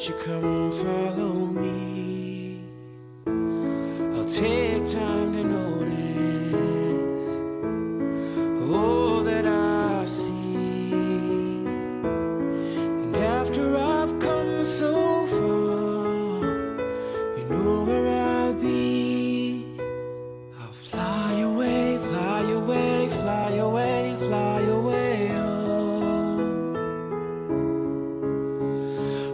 won't you come follow me? I'll take time to notice all that I see. And after I've come so far, you know where I'll be. I'll fly away, fly away, fly away, fly away home.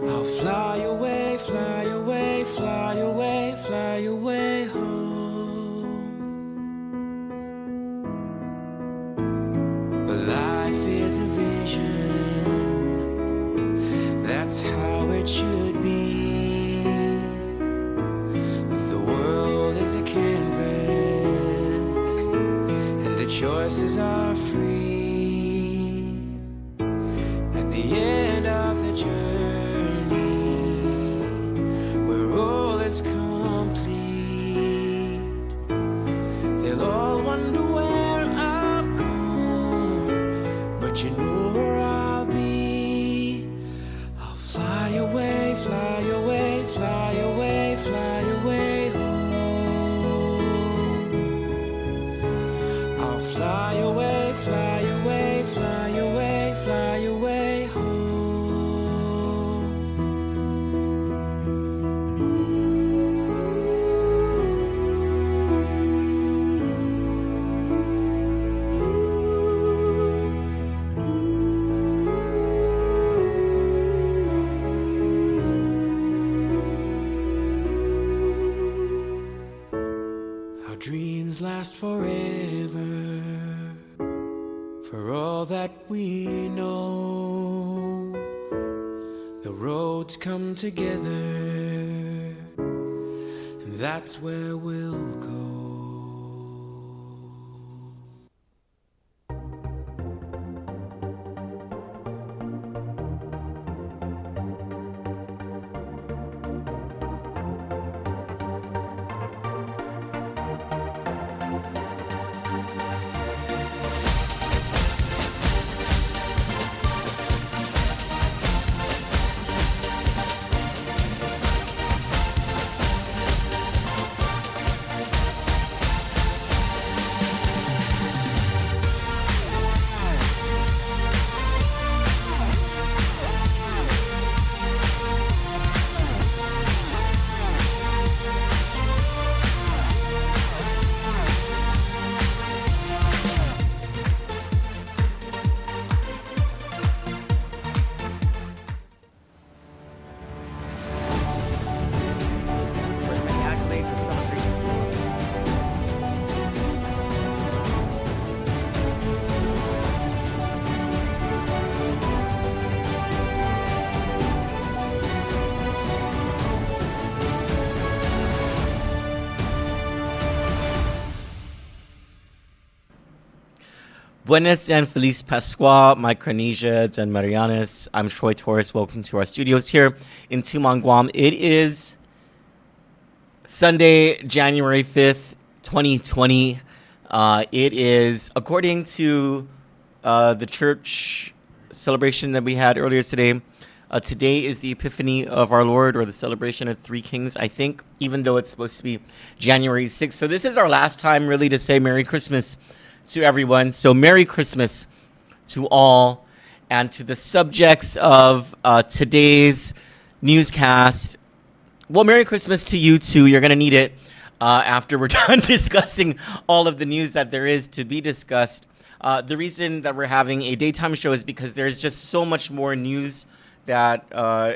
I'll fly away, fly away, fly away, fly away home. Life is a vision, that's how it should be. The world is a canvas, and the choices are free. At the end of the journey, where all is complete, they'll all wonder where I've gone, but you know where I'll be. I'll fly away, fly away, fly away, fly away home. I'll fly away, fly away, fly away, fly away home. Our dreams last forever, for all that we know. The roads come together, and that's where we'll go. Buenas and Feliz Pascua, my Carnesians and Marianas. I'm Troy Torres. Welcome to our studios here in Tumon, Guam. It is Sunday, January 5th, 2020. It is, according to the church celebration that we had earlier today, today is the Epiphany of our Lord, or the celebration of Three Kings, I think, even though it's supposed to be January 6th. So this is our last time really to say Merry Christmas to everyone. So Merry Christmas to all, and to the subjects of today's newscast. Well, Merry Christmas to you too. You're going to need it after we're done discussing all of the news that there is to be discussed. The reason that we're having a daytime show is because there's just so much more news that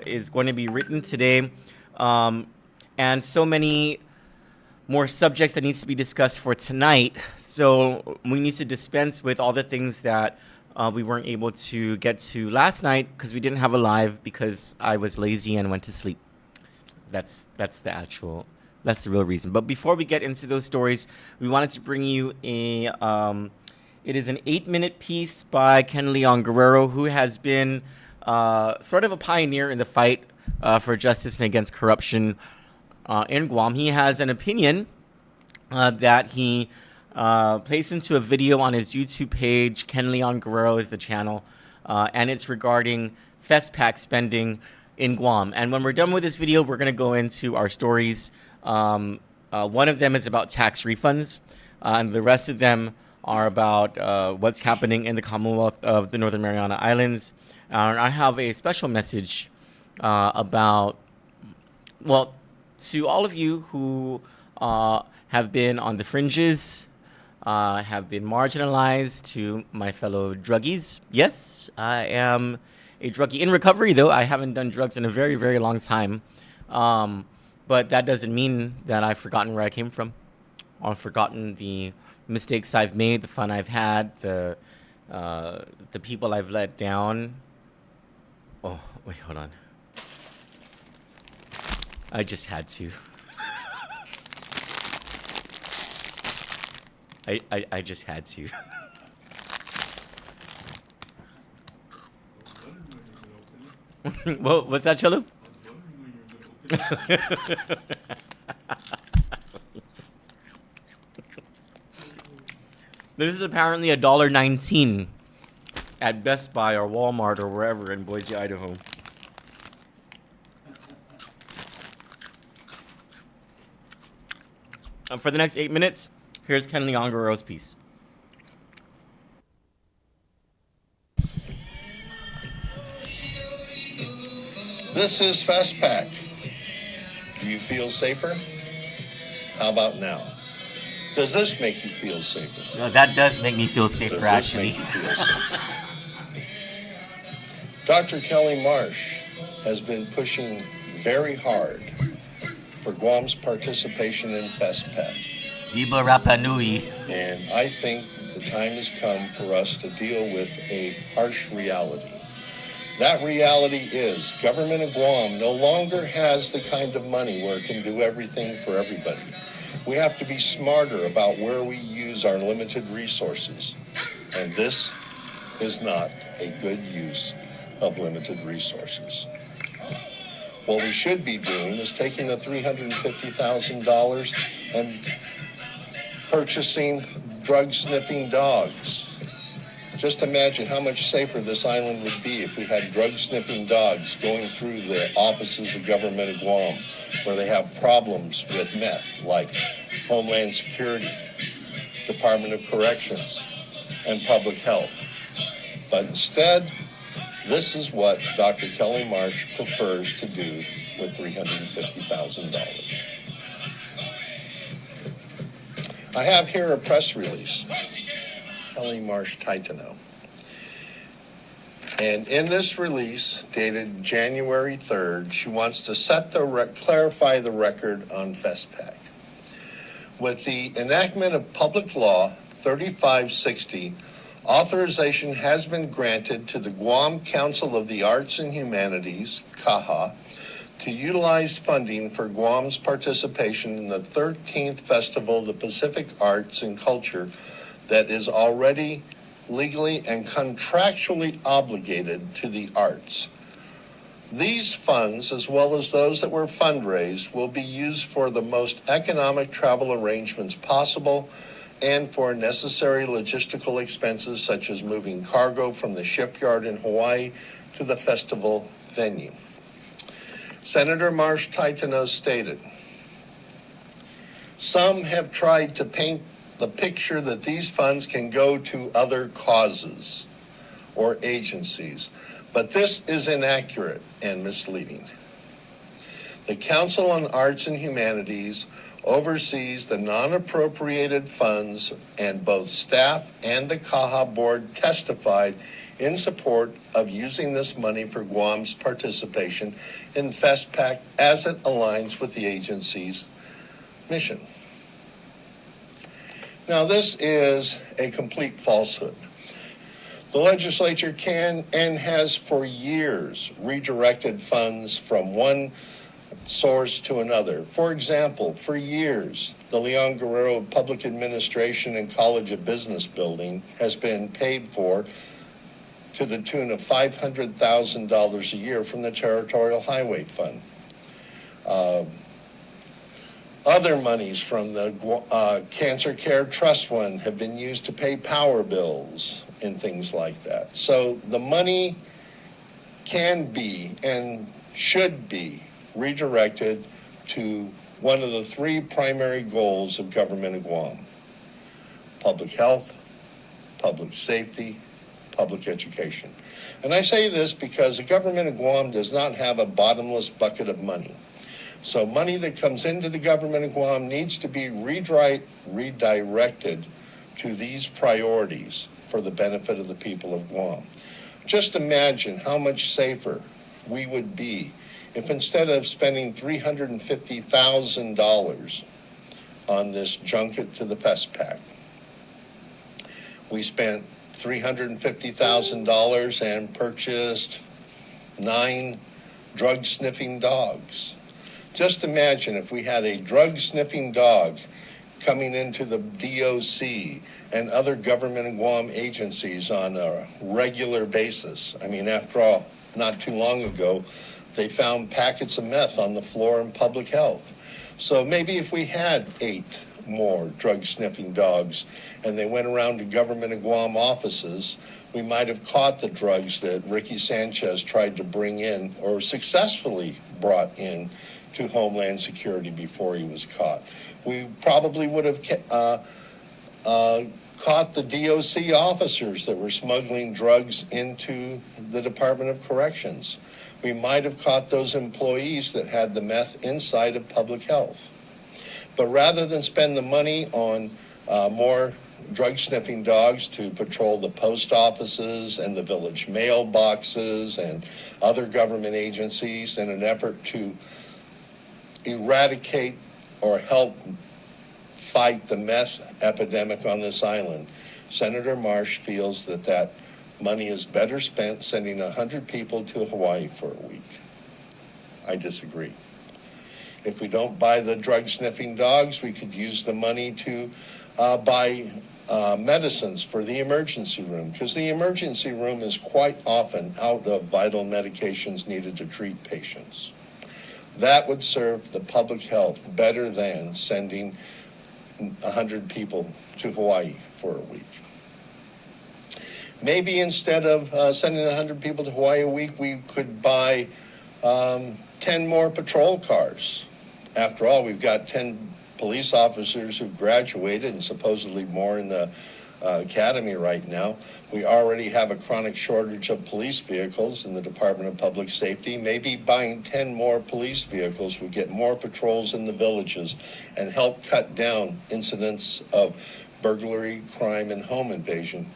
is going to be written today, and so many more subjects that needs to be discussed for tonight. So we need to dispense with all the things that we weren't able to get to last night because we didn't have a live because I was lazy and went to sleep. That's the real reason. But before we get into those stories, we wanted to bring you a it is an 8-minute piece by Ken Leon Guerrero, who has been sort of a pioneer in the fight for justice and against corruption in Guam. He has an opinion that he placed into a video on his YouTube page. Ken Leon Guerrero is the channel, and it's regarding FestPAC spending in Guam. And when we're done with this video, we're going to go into our stories. One of them is about tax refunds, and the rest of them are about what's happening in the Commonwealth of the Northern Mariana Islands. And I have a special message about, well, to all of you who have been on the fringes, have been marginalized, to my fellow druggies. Yes, I am a druggie in recovery, though. I haven't done drugs in a very, very long time. But that doesn't mean that I've forgotten where I came from, or forgotten the mistakes I've made, the fun I've had, the people I've let down. Oh, wait, hold on. I just had to. I just had to. Well, what's that, Cholo? This is apparently $1.19 at Best Buy or Walmart or wherever in Boise, Idaho. For the next 8 minutes, here's Ken Leon Guerrero's piece. This is FestPAC. Do you feel safer? How about now? Does this make you feel safer? No, that does make me feel safer, Does actually. this make you feel safer? Dr. Kelly Marsh has been pushing very hard for Guam's participation in FestPAC. Viva Rapa Nui. And I think the time has come for us to deal with a harsh reality. That reality is government of Guam no longer has the kind of money where it can do everything for everybody. We have to be smarter about where we use our limited resources. And this is not a good use of limited resources. What we should be doing is taking the $350,000 and purchasing drug-sniffing dogs. Just imagine how much safer this island would be if we had drug-sniffing dogs going through the offices of government of Guam, where they have problems with meth, like Homeland Security, Department of Corrections, and Public Health. But instead, this is what Dr. Kelly Marsh prefers to do with $350,000. I have here a press release. Kelly Marsh Titano. And in this release, dated January 3rd, she wants to clarify the record on FestPAC. With the enactment of Public Law 3560, authorization has been granted to the Guam Council of the Arts and Humanities, CAHA, to utilize funding for Guam's participation in the 13th Festival of the Pacific Arts and Culture that is already legally and contractually obligated to the arts. These funds, as well as those that were fundraised, will be used for the most economic travel arrangements possible and for necessary logistical expenses such as moving cargo from the shipyard in Hawaii to the festival venue. Senator Marsh Titano stated, "Some have tried to paint the picture that these funds can go to other causes or agencies, but this is inaccurate and misleading. The Council on Arts and Humanities oversees the non-appropriated funds, and both staff and the CAHA board testified in support of using this money for Guam's participation in FestPAC as it aligns with the agency's mission." Now, this is a complete falsehood. The legislature can and has for years redirected funds from one source to another. For example, for years, the Leon Guerrero Public Administration and College of Business building has been paid for to the tune of $500,000 a year from the Territorial Highway Fund. Other monies from the Cancer Care Trust Fund have been used to pay power bills and things like that. So the money can be and should be redirected to one of the three primary goals of government of Guam: public health, public safety, public education. And I say this because the government of Guam does not have a bottomless bucket of money. So money that comes into the government of Guam needs to be redirected to these priorities for the benefit of the people of Guam. Just imagine how much safer we would be if instead of spending $350,000 on this junket to the FestPAC, we spent $350,000 and purchased 9 drug-sniffing dogs. Just imagine if we had a drug-sniffing dog coming into the DOC and other government and Guam agencies on a regular basis. I mean, after all, not too long ago, they found packets of meth on the floor in public health. So maybe if we had 8 more drug-sniffing dogs and they went around to government of Guam offices, we might have caught the drugs that Ricky Sanchez tried to bring in or successfully brought in to Homeland Security before he was caught. We probably would have caught the DOC officers that were smuggling drugs into the Department of Corrections. We might have caught those employees that had the meth inside of public health. But rather than spend the money on more drug-sniffing dogs to patrol the post offices and the village mailboxes and other government agencies in an effort to eradicate or help fight the meth epidemic on this island, Senator Marsh feels that that money is better spent sending 100 people to Hawaii for a week. I disagree. If we don't buy the drug-sniffing dogs, we could use the money to buy medicines for the emergency room, because the emergency room is quite often out of vital medications needed to treat patients. That would serve the public health better than sending 100 people to Hawaii for a week. Maybe instead of sending 100 people to Hawaii a week, we could buy 10 more patrol cars. After all, we've got 10 police officers who graduated and supposedly more in the academy right now. We already have a chronic shortage of police vehicles in the Department of Public Safety. Maybe buying 10 more police vehicles would get more patrols in the villages and help cut down incidents of burglary, crime, and home invasion,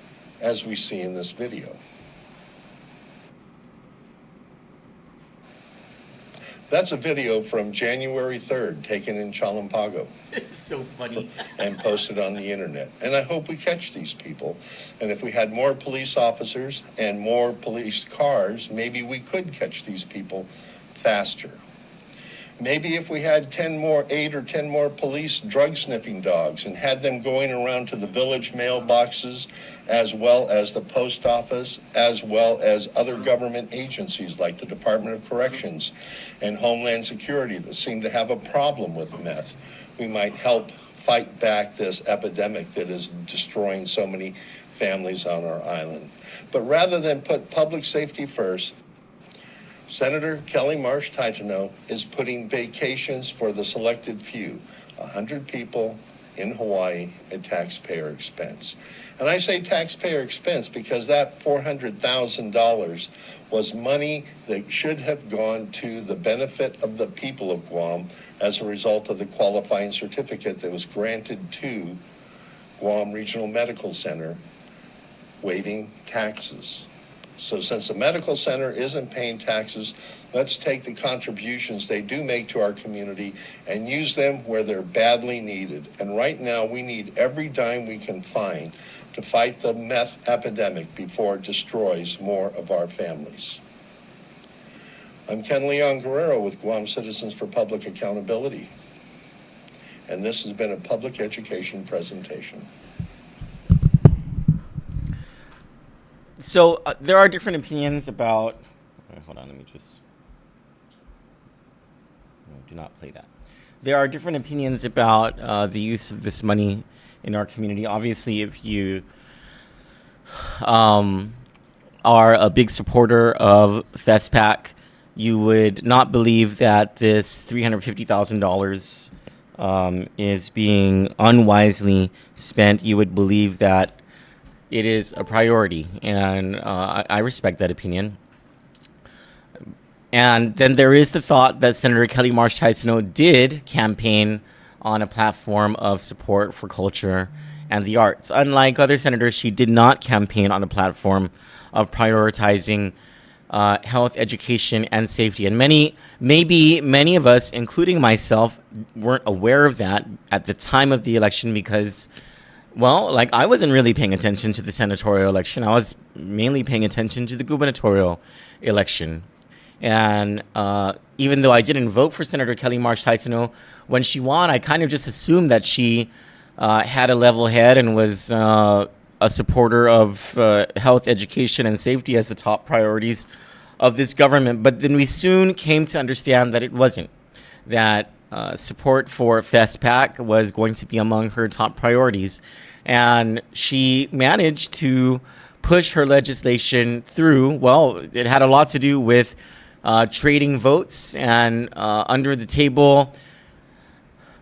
as we see in this video. That's a video from January 3rd, taken in Chalampago. This is so funny. And posted on the internet. And I hope we catch these people. And if we had more police officers and more police cars, maybe we could catch these people faster. Maybe if we had 8 or 10 more police drug-sniffing dogs and had them going around to the village mailboxes, as well as the post office, as well as other government agencies like the Department of Corrections and Homeland Security that seem to have a problem with meth, we might help fight back this epidemic that is destroying so many families on our island. But rather than put public safety first, Senator Kelly Marsh Titano is putting vacations for the selected few, 100 people in Hawaii at taxpayer expense. And I say taxpayer expense because that $400,000 was money that should have gone to the benefit of the people of Guam as a result of the qualifying certificate that was granted to Guam Regional Medical Center, waiving taxes. So since the medical center isn't paying taxes, let's take the contributions they do make to our community and use them where they're badly needed. And right now we need every dime we can find to fight the meth epidemic before it destroys more of our families. I'm Ken Leon Guerrero with Guam Citizens for Public Accountability. And this has been a public education presentation. So there are different opinions about. Hold on, let me just. No, do not play that. There are different opinions about the use of this money in our community. Obviously, if you are a big supporter of FestPAC, you would not believe that this $350,000 is being unwisely spent. You would believe that it is a priority, and I respect that opinion. And then there is the thought that Senator Kelly Marsh Taisenault did campaign on a platform of support for culture and the arts. Unlike other senators, she did not campaign on a platform of prioritizing health, education, and safety. And maybe many of us, including myself, weren't aware of that at the time of the election because, well, like I wasn't really paying attention to the senatorial election. I was mainly paying attention to the gubernatorial election. And even though I didn't vote for Senator Kelly Marsh Taisenault, when she won, I kind of just assumed that she had a level head and was a supporter of health, education, and safety as the top priorities of this government. But then we soon came to understand that it wasn't, that support for FestPAC was going to be among her top priorities. And she managed to push her legislation through. Well, it had a lot to do with trading votes and under the table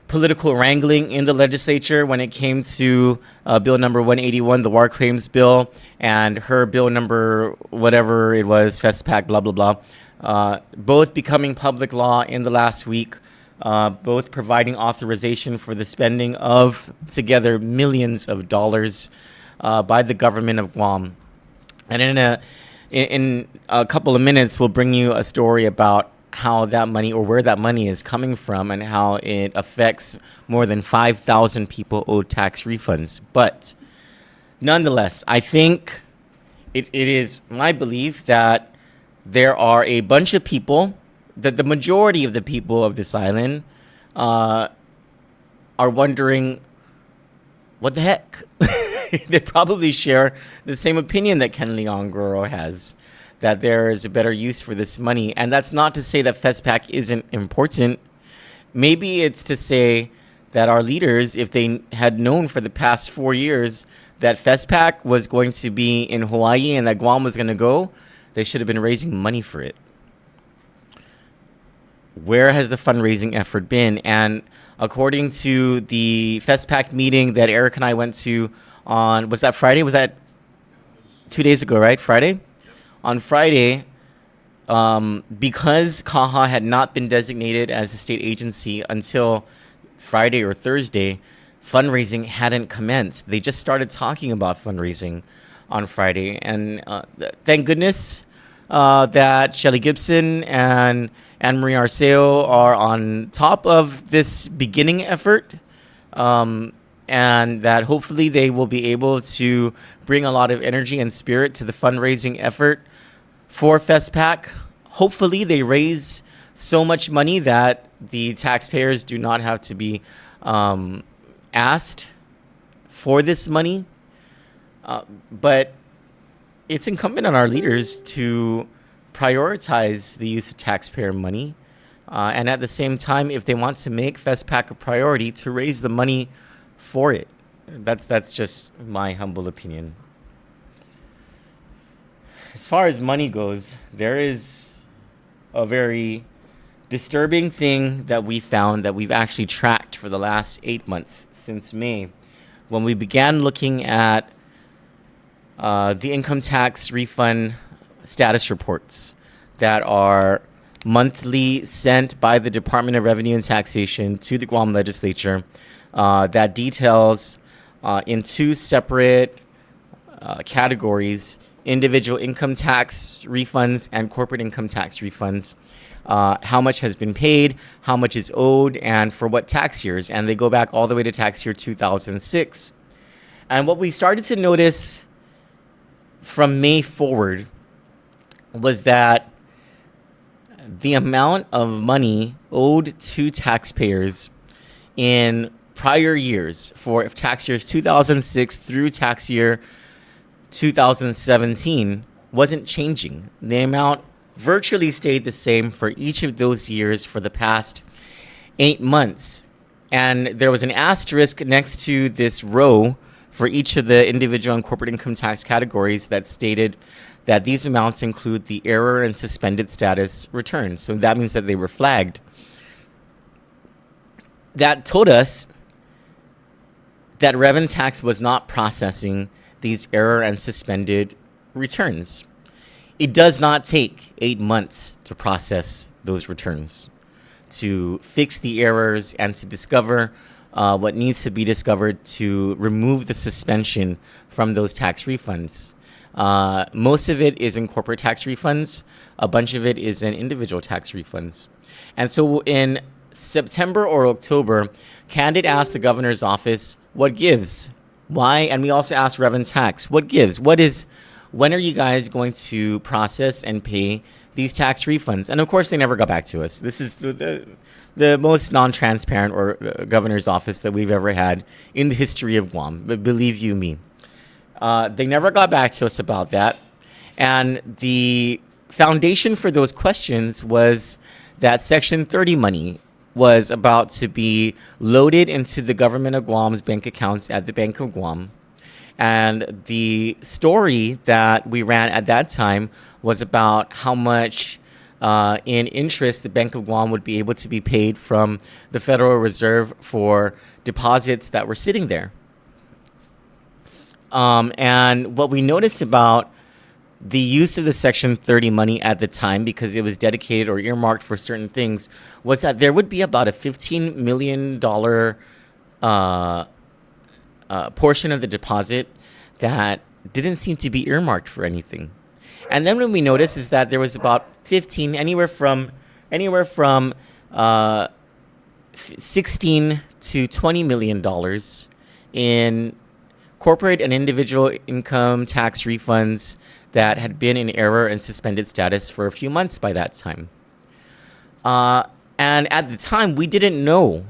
political wrangling in the legislature when it came to bill number 181, the war claims bill, and her bill number whatever it was, FestPAC, blah, blah, blah, both becoming public law in the last week, both providing authorization for the spending of together millions of dollars by the government of Guam. And in a couple of minutes, we'll bring you a story about how that money or where that money is coming from and how it affects more than 5,000 people owed tax refunds. But nonetheless, I think it is my belief that there are a bunch of people, that the majority of the people of this island are wondering, what the heck? They probably share the same opinion that Ken Leon Goro has, that there is a better use for this money. And that's not to say that FestPAC isn't important. Maybe it's to say that our leaders, if they had known for the past 4 years that FestPAC was going to be in Hawaii and that Guam was going to go, they should have been raising money for it. Where has the fundraising effort been? And according to the FestPAC meeting that Eric and I went to on, was that Friday? Was that 2 days ago, right? Friday? On Friday, because CAHA had not been designated as a state agency until Friday or Thursday, fundraising hadn't commenced. They just started talking about fundraising on Friday. And thank goodness that Shelley Gibson and Anne Marie Arceo are on top of this beginning effort. And that hopefully they will be able to bring a lot of energy and spirit to the fundraising effort for FestPAC. Hopefully they raise so much money that the taxpayers do not have to be asked for this money. But it's incumbent on our leaders to prioritize the use of taxpayer money. And at the same time, if they want to make FestPAC a priority, to raise the money for it. That's just my humble opinion. As far as money goes, there is a very disturbing thing that we found that we've actually tracked for the last 8 months since May, when we began looking at the income tax refund status reports that are monthly sent by the Department of Revenue and Taxation to the Guam legislature, that details in two separate categories, individual income tax refunds and corporate income tax refunds, how much has been paid, how much is owed, and for what tax years. And they go back all the way to tax year 2006. And what we started to notice from May forward was that the amount of money owed to taxpayers in prior years, for tax years 2006 through tax year 2017, wasn't changing. The amount virtually stayed the same for each of those years for the past 8 months. And there was an asterisk next to this row for each of the individual and corporate income tax categories that stated that these amounts include the error and suspended status returns. So that means that they were flagged. That told us that Revenue Tax was not processing these error and suspended returns. It does not take 8 months to process those returns, to fix the errors and to discover what needs to be discovered to remove the suspension from those tax refunds. Most of it is in corporate tax refunds. A bunch of it is in individual tax refunds. And so in September or October, Kandit asked the governor's office, what gives? Why? And we also asked Revenue Tax, what gives? When are you guys going to process and pay these tax refunds? And of course, they never got back to us. This is the most non-transparent or governor's office that we've ever had in the history of Guam. But believe you me, they never got back to us about that. And the foundation for those questions was that Section 30 money was about to be loaded into the government of Guam's bank accounts at the Bank of Guam. And the story that we ran at that time was about how much in interest the Bank of Guam would be able to be paid from the Federal Reserve for deposits that were sitting there. And what we noticed about the use of the Section 30 money at the time, because it was dedicated or earmarked for certain things, was that there would be about a $15 million portion of the deposit that didn't seem to be earmarked for anything. And then when we noticed is that there was about 15, anywhere from 16 to $20 million in corporate and individual income tax refunds that had been in error and suspended status for a few months by that time. And at the time, we didn't know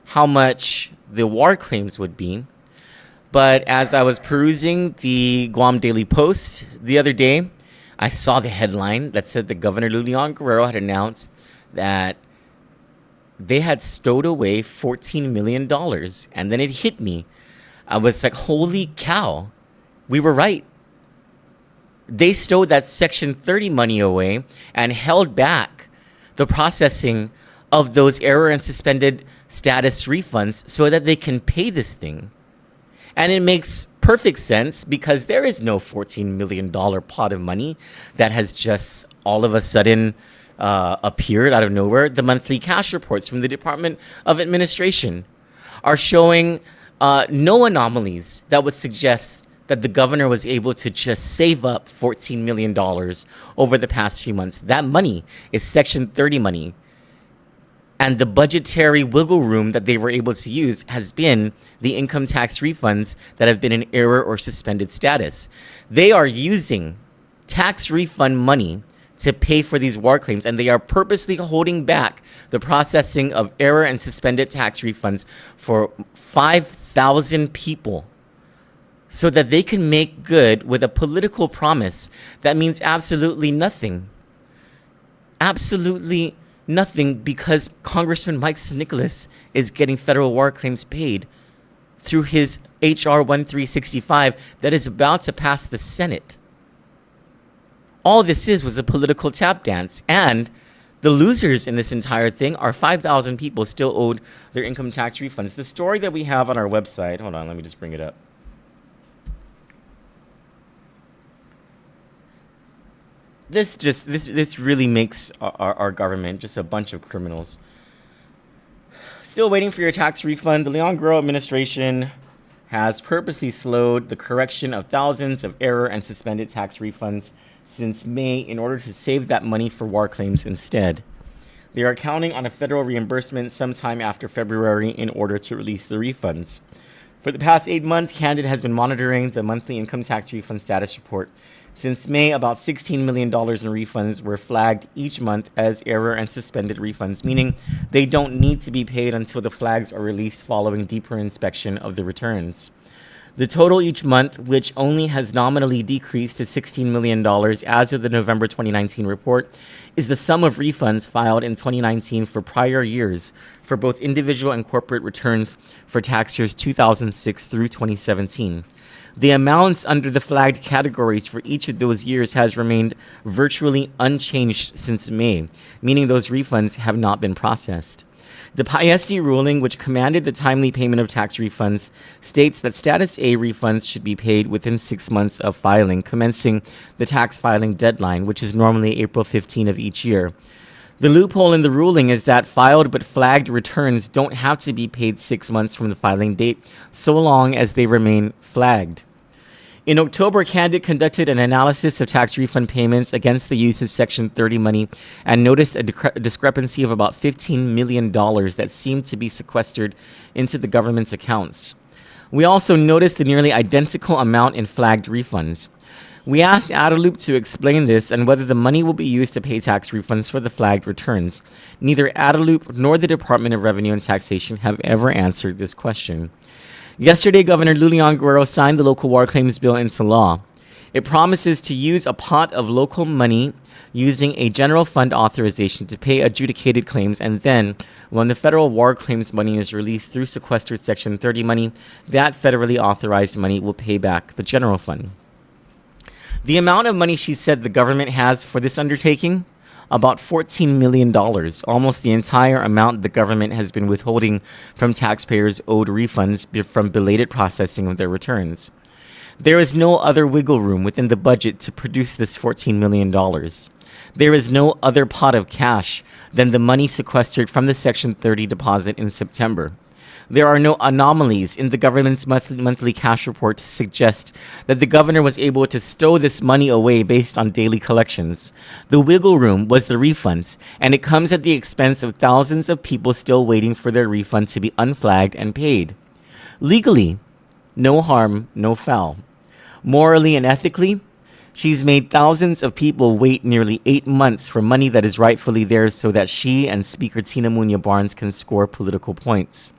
how much the war claims would be. But as I was perusing the Guam Daily Post the other day, I saw the headline that said that Governor Leon Guerrero had announced that they had stowed away $14 million. And then it hit me. I was like, holy cow, we were right. They stowed that Section 30 money away and held back the processing of those error and suspended status refunds so that they can pay this thing. And it makes perfect sense because there is no $14 million pot of money that has just all of a sudden appeared out of nowhere. The monthly cash reports from the Department of Administration are showing no anomalies that would suggest that the governor was able to just save up $14 million over the past few months. That money is Section 30 money. And the budgetary wiggle room that they were able to use has been the income tax refunds that have been in error or suspended status. They are using tax refund money to pay for these war claims, and they are purposely holding back the processing of error and suspended tax refunds for 5,000 people so that they can make good with a political promise that means absolutely nothing. Absolutely nothing, because Congressman Mike Nicholas is getting federal war claims paid through his H.R. 1365 that is about to pass the Senate. All this was a political tap dance, and the losers in this entire thing are 5,000 people still owed their income tax refunds. The story that we have on our website, hold on, let me just bring it up. This really makes our government just a bunch of criminals. Still waiting for your tax refund. The Leon Guerrero administration has purposely slowed the correction of thousands of error and suspended tax refunds since May in order to save that money for war claims instead. They are counting on a federal reimbursement sometime after February in order to release the refunds. For the past 8 months, Kandit has been monitoring the monthly income tax refund status report. Since May, about $16 million in refunds were flagged each month as error and suspended refunds, meaning they don't need to be paid until the flags are released following deeper inspection of the returns. The total each month, which only has nominally decreased to $16 million as of the November 2019 report, is the sum of refunds filed in 2019 for prior years for both individual and corporate returns for tax years 2006 through 2017. The amounts under the flagged categories for each of those years has remained virtually unchanged since May, meaning those refunds have not been processed. The Piesti ruling, which commanded the timely payment of tax refunds, states that Status A refunds should be paid within 6 months of filing, commencing the tax filing deadline, which is normally April 15 of each year. The loophole in the ruling is that filed but flagged returns don't have to be paid 6 months from the filing date, so long as they remain flagged. In October, Kandit conducted an analysis of tax refund payments against the use of Section 30 money and noticed a discrepancy of about $15 million that seemed to be sequestered into the government's accounts. We also noticed the nearly identical amount in flagged refunds. We asked Adeloop to explain this and whether the money will be used to pay tax refunds for the flagged returns. Neither Adeloop nor the Department of Revenue and Taxation have ever answered this question. Yesterday, Governor Lulian Guerrero signed the local war claims bill into law. It promises to use a pot of local money using a general fund authorization to pay adjudicated claims, and then, when the federal war claims money is released through sequestered Section 30 money, that federally authorized money will pay back the general fund. The amount of money she said the government has for this undertaking, about $14 million, almost the entire amount the government has been withholding from taxpayers owed refunds from belated processing of their returns. There is no other wiggle room within the budget to produce this $14 million. There is no other pot of cash than the money sequestered from the Section 30 deposit in September. There are no anomalies in the government's monthly cash report to suggest that the governor was able to stow this money away based on daily collections. The wiggle room was the refunds, and it comes at the expense of thousands of people still waiting for their refund to be unflagged and paid. Legally, no harm, no foul. Morally and ethically, she's made thousands of people wait nearly 8 months for money that is rightfully theirs so that she and Speaker Tina Muñoz Barnes can score political points.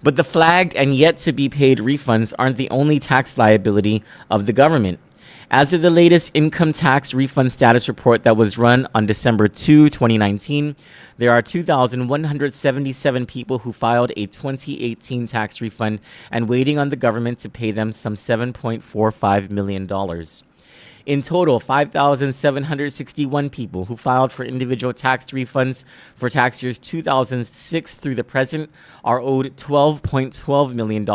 But the flagged and yet to be paid refunds aren't the only tax liability of the government. As of the latest income tax refund status report that was run on December 2, 2019, there are 2,177 people who filed a 2018 tax refund and waiting on the government to pay them some $7.45 million. In total, 5,761 people who filed for individual tax refunds for tax years 2006 through the present are owed $12.12 million in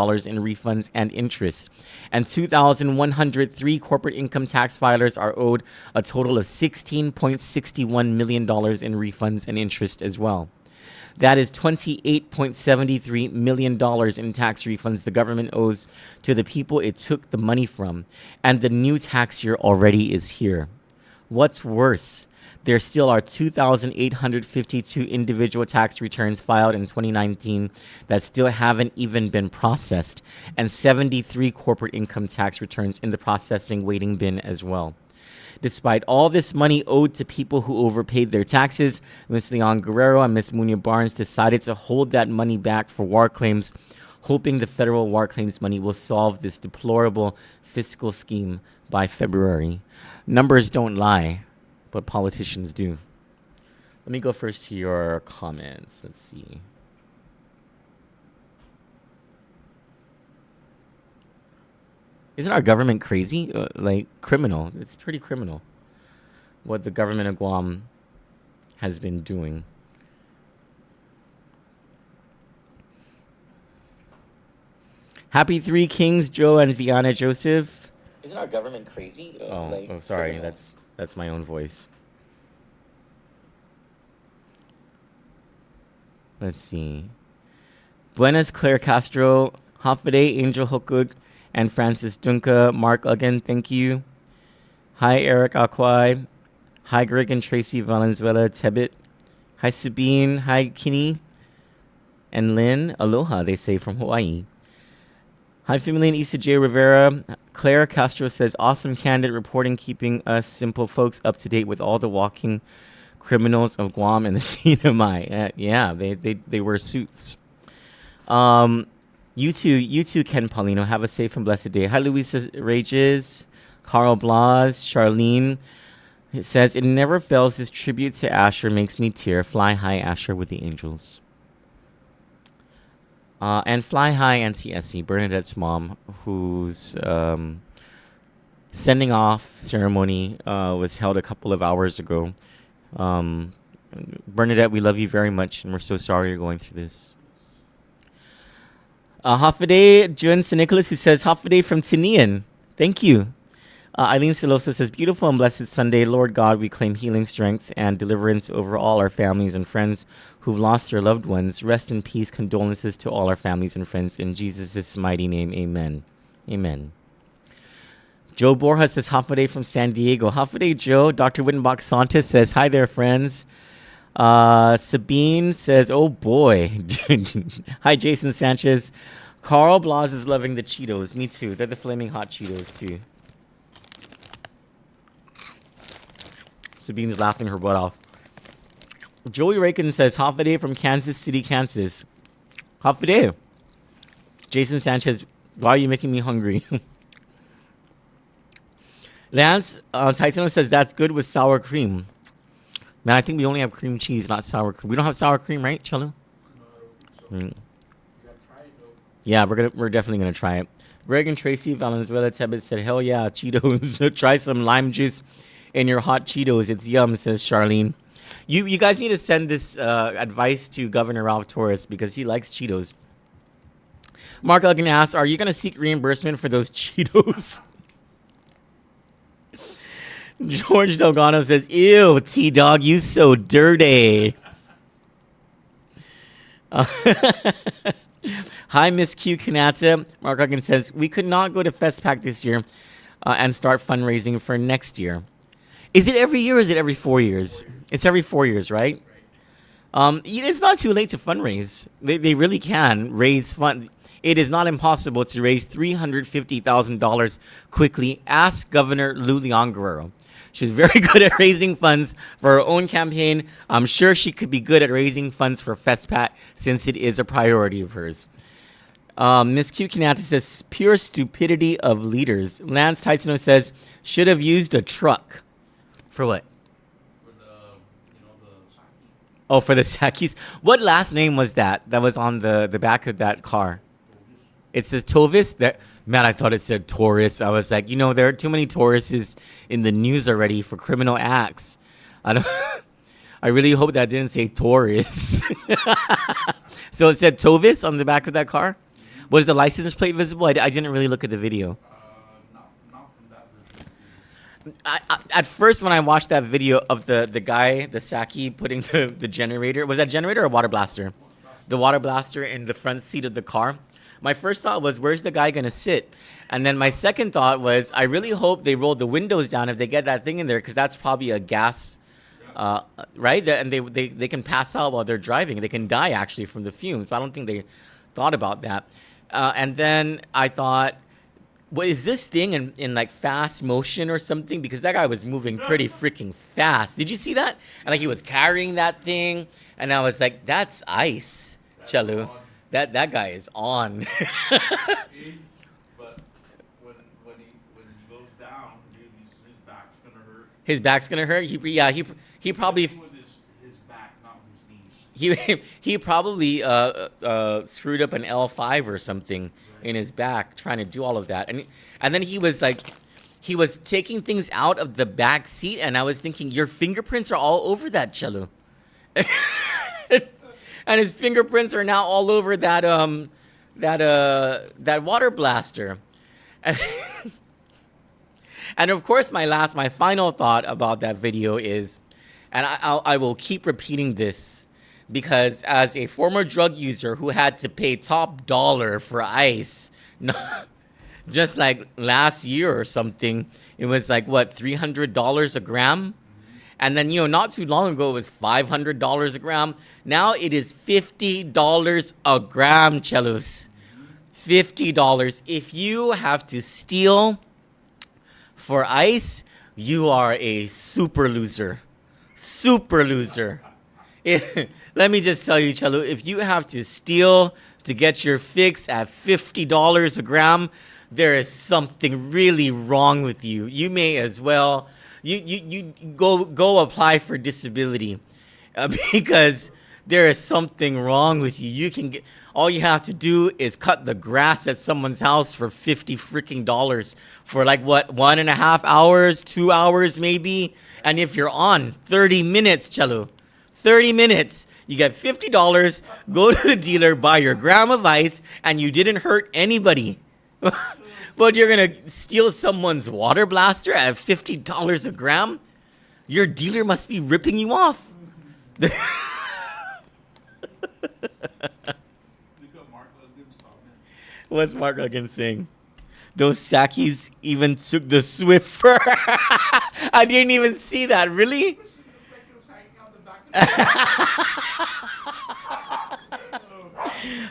refunds and interest. And 2,103 corporate income tax filers are owed a total of $16.61 million in refunds and interest as well. That is $28.73 million in tax refunds the government owes to the people it took the money from. And the new tax year already is here. What's worse, there still are 2,852 individual tax returns filed in 2019 that still haven't even been processed, and 73 corporate income tax returns in the processing waiting bin as well. Despite all this money owed to people who overpaid their taxes, Ms. Leon Guerrero and Ms. Muñoz Barnes decided to hold that money back for war claims, hoping the federal war claims money will solve this deplorable fiscal scheme by February. Numbers don't lie, but politicians do. Let me go first to your comments. Let's see. Isn't our government crazy? Criminal. It's pretty criminal what the government of Guam has been doing. Happy Three Kings, Joe and Viana Joseph. Isn't our government crazy? Sorry. Criminal. That's my own voice. Let's see. Buenas, Claire Castro, Hafade, Angel Hokug, and Francis Dunca. Mark again, thank you. Hi, Eric Akwai. Hi, Greg and Tracy Valenzuela Tebet. Hi, Sabine. Hi, Kinney. And Lynn. Aloha, they say, from Hawaii. Hi, Family and Issa J. Rivera. Claire Castro says, awesome candid reporting, keeping us simple folks up to date with all the walking criminals of Guam and the CNMI. Yeah, they wear suits. You too, Ken Paulino. Have a safe and blessed day. Hi, Luisa Rages, Carl Blas, Charlene. It says, it never fails. This tribute to Asher makes me tear. Fly high, Asher, with the angels. And Fly High NCSC, Bernadette's mom, whose sending off ceremony was held a couple of hours ago. Bernadette, we love you very much, and we're so sorry you're going through this. Hafaday Jun St. Nicholas, who says, Hafaday from Tinian. Thank you. Eileen Silosa says, beautiful and blessed Sunday. Lord God, we claim healing, strength, and deliverance over all our families and friends who've lost their loved ones. Rest in peace. Condolences to all our families and friends. In Jesus' mighty name, amen. Amen. Joe Borja says, Hafaday from San Diego. Hafaday, Joe. Dr. Wittenbach Santos says, hi there, friends. Sabine says, oh boy. Hi, Jason Sanchez. Carl Blas is loving the Cheetos. Me too. They're the flaming hot Cheetos too. Sabine's laughing her butt off. Joey Rakin says, Hafaday from Kansas City, Kansas. Hafaday. Jason Sanchez, why are you making me hungry? Lance Titano says, that's good with sour cream. Man, I think we only have cream cheese, not sour cream. We don't have sour cream, right, Chelo? No. Yeah, we're definitely gonna try it. Greg and Tracy Valenzuela Tebet said, hell yeah, Cheetos. Try some lime juice in your hot Cheetos. It's yum, says Charlene. You guys need to send this advice to Governor Ralph Torres because he likes Cheetos. Mark Elgin asks, are you going to seek reimbursement for those Cheetos? George Delgado says, ew, T-Dog, you so dirty. Hi, Miss Q Kanata. Mark Elgin says, we could not go to FestPAC this year and start fundraising for next year. Is it every year or is it every 4 years? It's every 4 years, right? It's not too late to fundraise. They really can raise fund. It is not impossible to raise $350,000 quickly. Ask Governor Lou Leon Guerrero. She's very good at raising funds for her own campaign. I'm sure she could be good at raising funds for FestPAC since it is a priority of hers. Miss Q Kanata says, pure stupidity of leaders. Lance Titano says, should have used a truck. For what? For the Saki. Oh, for the Sakis. What last name was that was on the back of that car? It says Tovis. Man, I thought it said Taurus. I was like, there are too many Tauruses in the news already for criminal acts. I really hope that didn't say Taurus. So it said Tovis on the back of that car? Was the license plate visible? I didn't really look at the video. Not from that version. At first, when I watched that video of the guy, the Saki, putting the generator, was that generator or water blaster? The water blaster in the front seat of the car. My first thought was, where's the guy going to sit? And then my second thought was, I really hope they roll the windows down if they get that thing in there, because that's probably a gas, right? And they can pass out while they're driving. They can die, actually, from the fumes. But I don't think they thought about that. And then I thought, what is this thing in like fast motion or something? Because that guy was moving pretty freaking fast. Did you see that? And like he was carrying that thing. And I was like, that's ice, Chalu. That guy is on. But when he goes down, his back's gonna hurt. His back's gonna hurt? He probably... With his back, not his knees. He probably screwed up an L5 or something in his back trying to do all of that. And then he was taking things out of the back seat, and I was thinking, your fingerprints are all over that, Chalu. And his fingerprints are now all over that water blaster. And of course, my final thought about that video is, and I will keep repeating this, because as a former drug user who had to pay top dollar for ice, just like last year or something, it was like, what, $300 a gram? And then, not too long ago, it was $500 a gram. Now it is $50 a gram, Chelus. $50. If you have to steal for ice, you are a super loser. Super loser. Let me just tell you, Chelu, if you have to steal to get your fix at $50 a gram, there is something really wrong with you. You may as well you go apply for disability because there is something wrong with you. You can get, all you have to do is cut the grass at someone's house for $50 for like what, 1.5 hours, 2 hours maybe. And if you're on 30 minutes, Chelo, 30 minutes, you get $50, go to the dealer, buy your gram of ice, and you didn't hurt anybody. But you're going to steal someone's water blaster at $50 a gram? Your dealer must be ripping you off. Look at Mark Logan's comment. What's Mark Logan saying? Those Sakis even took the Swiffer. I didn't even see that. Really? Like it was hanging on the back of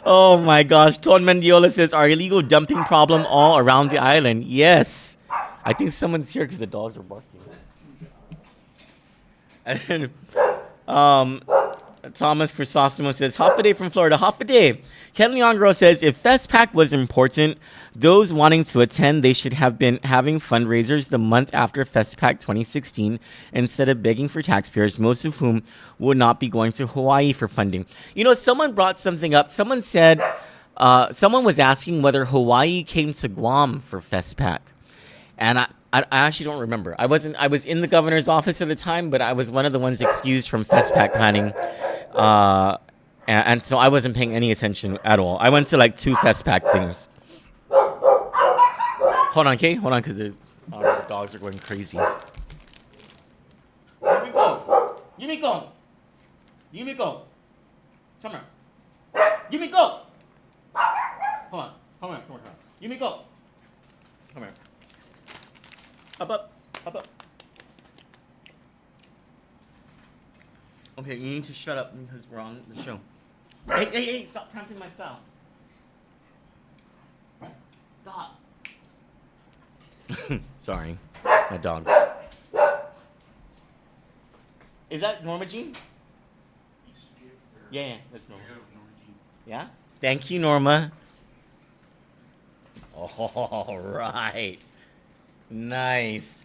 Oh my gosh. Ton Mendiola says, are illegal dumping problem all around the island? Yes. I think someone's here because the dogs are barking. And then, Thomas Chrysostomo says, Hoffaday from Florida. Hoffaday. Ken Leongro says, if FestPAC was important, those wanting to attend, they should have been having fundraisers the month after FestPAC 2016 instead of begging for taxpayers, most of whom would not be going to Hawaii for funding. You know, someone brought something up. Someone said, someone was asking whether Hawaii came to Guam for FestPAC. And I actually don't remember. I was in the governor's office at the time, but I was one of the ones excused from FestPAC planning. And so I wasn't paying any attention at all. I went to like 2 FestPAC things. Hold on, okay? Hold on, because the dogs are going crazy. Yumiko! Yumiko! Yumiko! Come here. Yumiko! Hold on. Come here. Yumiko! Come here. Up. Up. Okay, you need to shut up because we're on the show. Hey, stop cramping my style. Stop. Sorry, my dogs. Is that Norma Jean? Yeah, that's Norma. Yeah? Thank you, Norma. All right. Nice.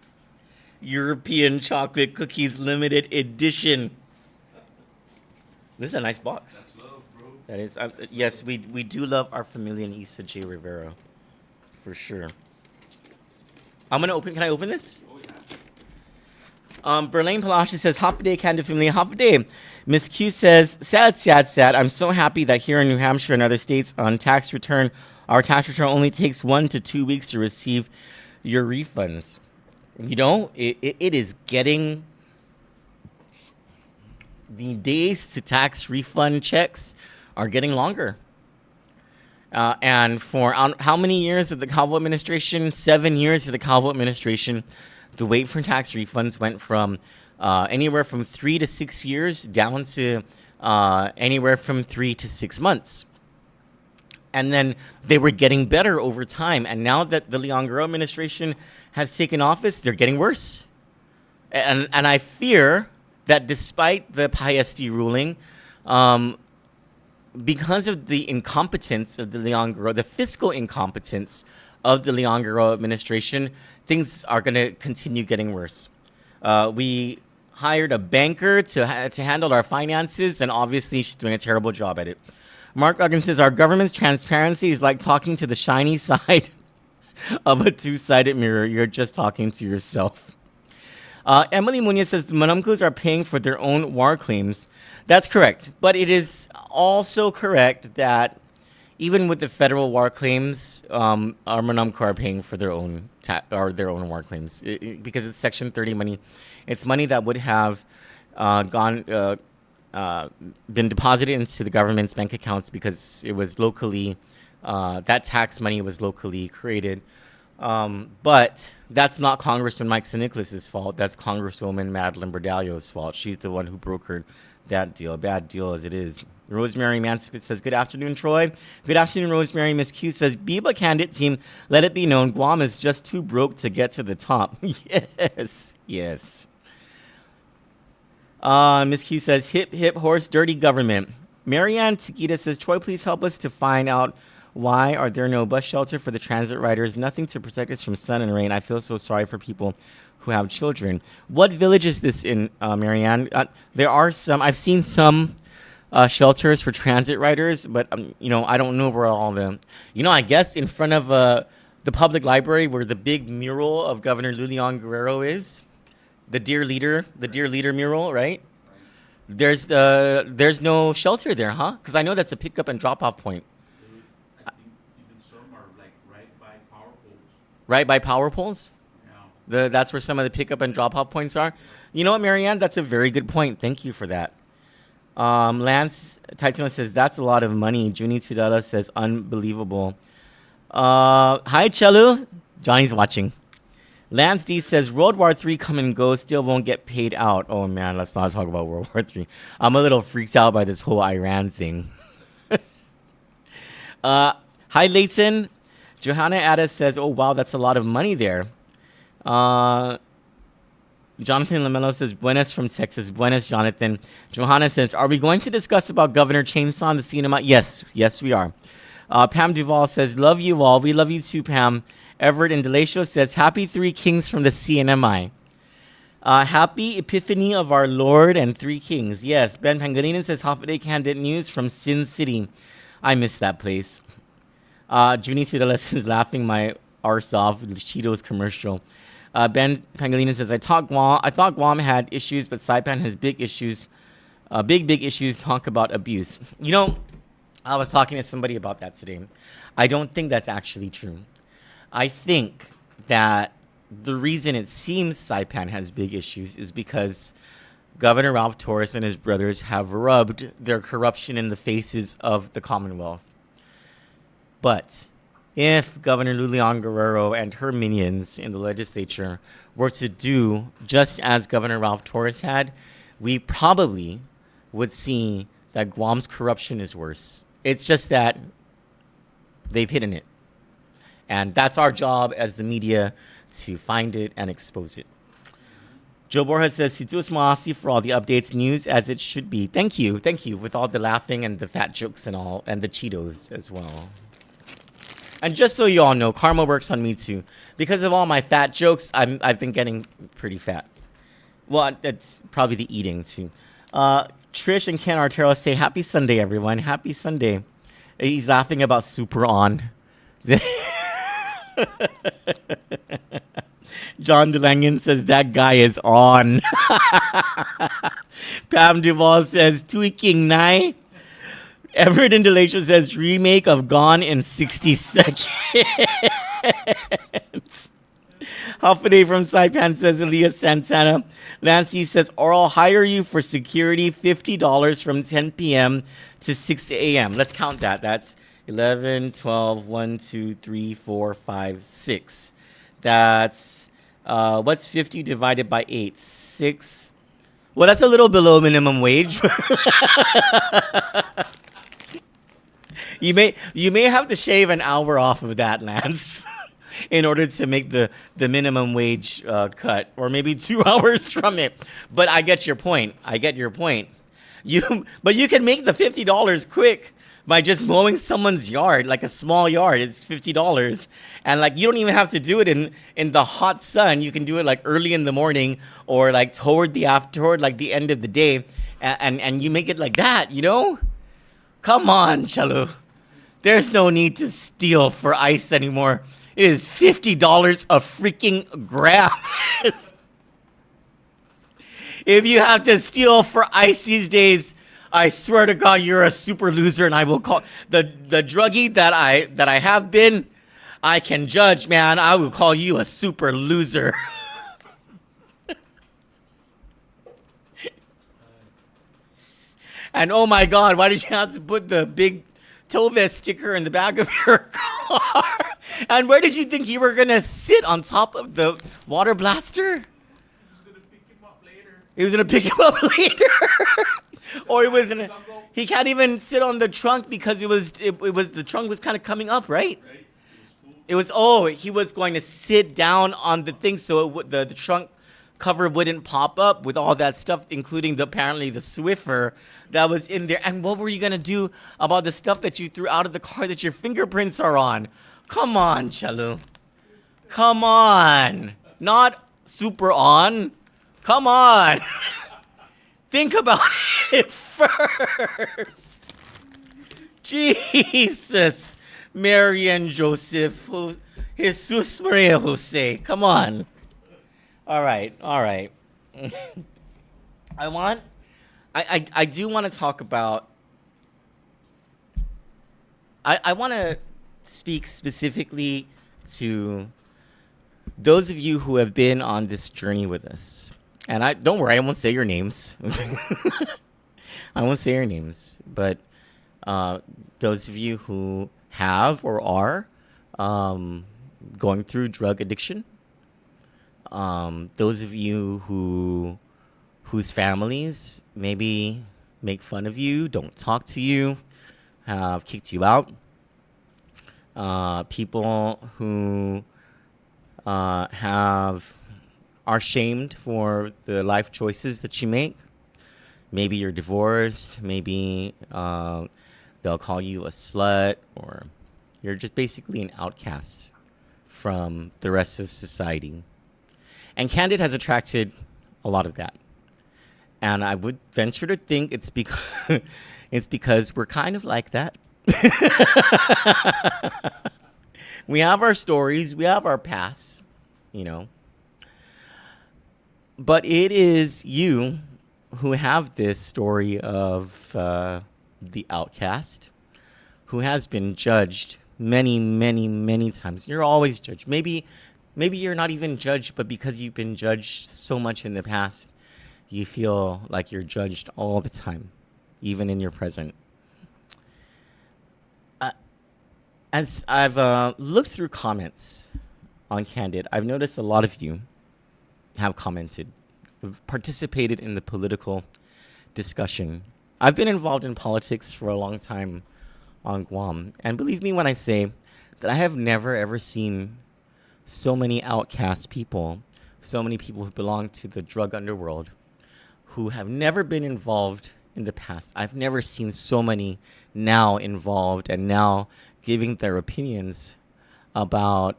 European chocolate cookies limited edition. This is a nice box. That's love, bro. That is, yes, we do love our familia in Issa J. Rivera, for sure. Can I open this? Oh, yeah. Berlin Palashi says, Hoppaday, Kandit family, Hoppaday. Miss Q says, sad. I'm so happy that here in New Hampshire and other states on tax return, our tax return only takes 1 to 2 weeks to receive your refunds. You know, it is getting... The days to tax refund checks are getting longer. And for how many years of the Calvo administration? 7 years of the Calvo administration, the wait for tax refunds went from anywhere from 3 to 6 years down to anywhere from 3 to 6 months. And then they were getting better over time. And now that the Leon Guerrero administration has taken office, they're getting worse. And I fear that despite the Paesti ruling, because of the incompetence of the Leon Guerrero, the fiscal incompetence of the Leon Guerrero administration, things are going to continue getting worse. We hired a banker to handle our finances, and obviously she's doing a terrible job at it. Mark Uggins says, our government's transparency is like talking to the shiny side of a two-sided mirror. You're just talking to yourself. Emily Munoz says the Manumcos are paying for their own war claims. That's correct. But it is also correct that even with the federal war claims, our Manumco are paying for their own war claims because it's Section 30 money. It's money that would have been deposited into the government's bank accounts because it was locally, that tax money was locally created. But that's not Congressman Mike St. Nicholas's fault. That's Congresswoman Madeline Bordalio's fault. She's the one who brokered that deal. Bad deal as it is. Rosemary Mancipit says, good afternoon, Troy. Good afternoon, Rosemary. Miss Q says, Biba Kandit team, let it be known, Guam is just too broke to get to the top. Yes. Miss Q says, hip, hip, horse, dirty government. Marianne Tikita says, Troy, please help us to find out why are there no bus shelter for the transit riders? Nothing to protect us from sun and rain. I feel so sorry for people who have children. What village is this in, Marianne? There are some. I've seen some shelters for transit riders, but I don't know where all the, I guess in front of the public library where the big mural of Governor Lulian Guerrero is, the Dear Leader mural, right? There's no shelter there, huh? Because I know that's a pickup and drop off point. I think even some are like right by power poles. Right by power poles? Yeah. That's where some of the pickup and drop off points are. You know what, Marianne? That's a very good point. Thank you for that. Lance Titano says that's a lot of money. Junie Tudela says unbelievable. Hi Chelu. Johnny's watching. Lance D says World War III come and go, still won't get paid out. Oh man, let's not talk about World War III. I'm a little freaked out by this whole Iran thing. Hi Leighton. Johanna Addis says, oh wow, that's a lot of money there. Jonathan Lamello says, buenas from Texas. Buenas, Jonathan. Johanna says, are we going to discuss about Governor Chainsaw and the CNMI? Yes, we are. Pam Duvall says, love you all. We love you too, Pam. Everett and Delatio says, happy Three Kings from the CNMI. Happy Epiphany of our Lord and Three Kings. Yes, Ben Pangolinan says, Half-a-Day Kandit News from Sin City. I miss that place. Junie Tudeles is laughing my arse off with the Cheetos commercial. Ben Pangolinan says, I thought Guam had issues, but Saipan has big issues. Big issues. Talk about abuse. I was talking to somebody about that today. I don't think that's actually true. I think that the reason it seems Saipan has big issues is because Governor Ralph Torres and his brothers have rubbed their corruption in the faces of the Commonwealth. But if Governor Lulian Guerrero and her minions in the legislature were to do just as Governor Ralph Torres had, we probably would see that Guam's corruption is worse. It's just that they've hidden it. And that's our job as the media, to find it and expose it. Joe Borja says, Situas Maasi for all the updates, news as it should be. Thank you, with all the laughing and the fat jokes and all, and the Cheetos as well. And just so you all know, karma works on me too. Because of all my fat jokes, I've been getting pretty fat. Well, that's probably the eating too. Trish and Ken Artero say, happy Sunday, everyone. Happy Sunday. He's laughing about Super On. John DeLangan says, that guy is on. Pam Duvall says, tweaking nai. Everett and Delatio says, remake of Gone in 60 seconds. Half a day from Saipan says, Elias Santana. Lancy says, or I'll hire you for security, $50 from 10 p.m. to 6 a.m. Let's count that. That's 11, 12, 1, 2, 3, 4, 5, 6. That's, what's 50 divided by 8? 6. Well, that's a little below minimum wage. You may have to shave an hour off of that, Lance, in order to make the minimum wage cut, or maybe 2 hours from it. But I get your point. But you can make the $50 quick by just mowing someone's yard, like a small yard. It's $50, and like you don't even have to do it in the hot sun. You can do it like early in the morning, or like toward the end of the day, and you make it like that. Come on, Chalu. There's no need to steal for ice anymore. It is $50 a freaking gram. If you have to steal for ice these days, I swear to God, you're a super loser, and I will call the druggie that I have been. I can judge, man. I will call you a super loser. And oh my God, why did you have to put the big tow vest sticker in the back of your car? And where did you think you were gonna sit, on top of the water blaster? He was gonna pick him up later. Or he can't even sit on the trunk because the trunk was kind of coming up, right? He was going to sit down on the thing so the trunk cover wouldn't pop up with all that stuff, including apparently the Swiffer that was in there. And what were you gonna do about the stuff that you threw out of the car that your fingerprints are on? Come on, Chalu. Come on. Not super on. Come on. Think about it first. Jesus, Mary and Joseph, Jesus Maria Jose. Come on. All right, all right. I do want to talk about. I want to speak specifically to those of you who have been on this journey with us. And don't worry, I won't say your names. I won't say your names, but those of you who have or are going through drug addiction, those of you whose families maybe make fun of you, don't talk to you, have kicked you out, people who are shamed for the life choices that you make. Maybe you're divorced, maybe they'll call you a slut, or you're just basically an outcast from the rest of society. And Kandit has attracted a lot of that. And I would venture to think it's because we're kind of like that. We have our stories, we have our past, you know. But it is you who have this story of the outcast, who has been judged many, many, many times. You're always judged. Maybe you're not even judged, but because you've been judged so much in the past, you feel like you're judged all the time, even in your present. As I've looked through comments on Kandit, I've noticed a lot of you have commented, have participated in the political discussion. I've been involved in politics for a long time on Guam, and believe me when I say that I have never ever seen so many outcast people, so many people who belong to the drug underworld, who have never been involved in the past. I've never seen so many now involved and now giving their opinions about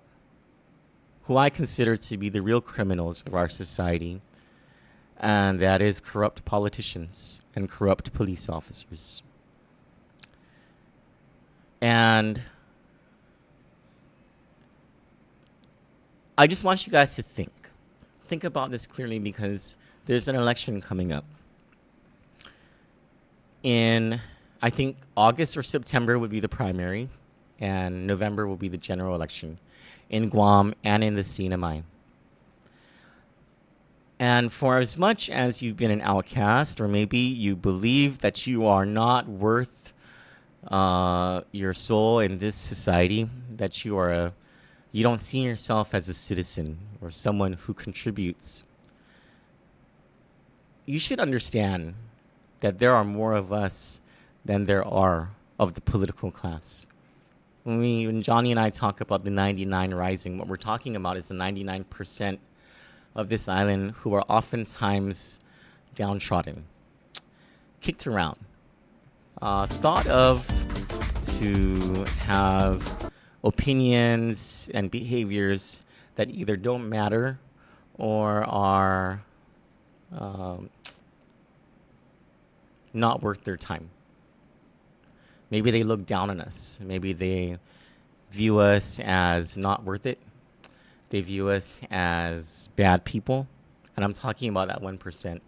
who I consider to be the real criminals of our society, and that is corrupt politicians and corrupt police officers. And I just want you guys to think about this clearly, because there's an election coming up. In, I think, August or September would be the primary, and November will be the general election in Guam and in the CNMI. And for as much as you've been an outcast, or maybe you believe that you are not worth your soul in this society, that you don't see yourself as a citizen or someone who contributes, you should understand that there are more of us than there are of the political class. When Johnny and I talk about the 99 rising, what we're talking about is the 99% of this island who are oftentimes downtrodden, kicked around, thought of to have opinions and behaviors that either don't matter or are not worth their time. Maybe they look down on us. Maybe they view us as not worth it. They view us as bad people. And I'm talking about that 1%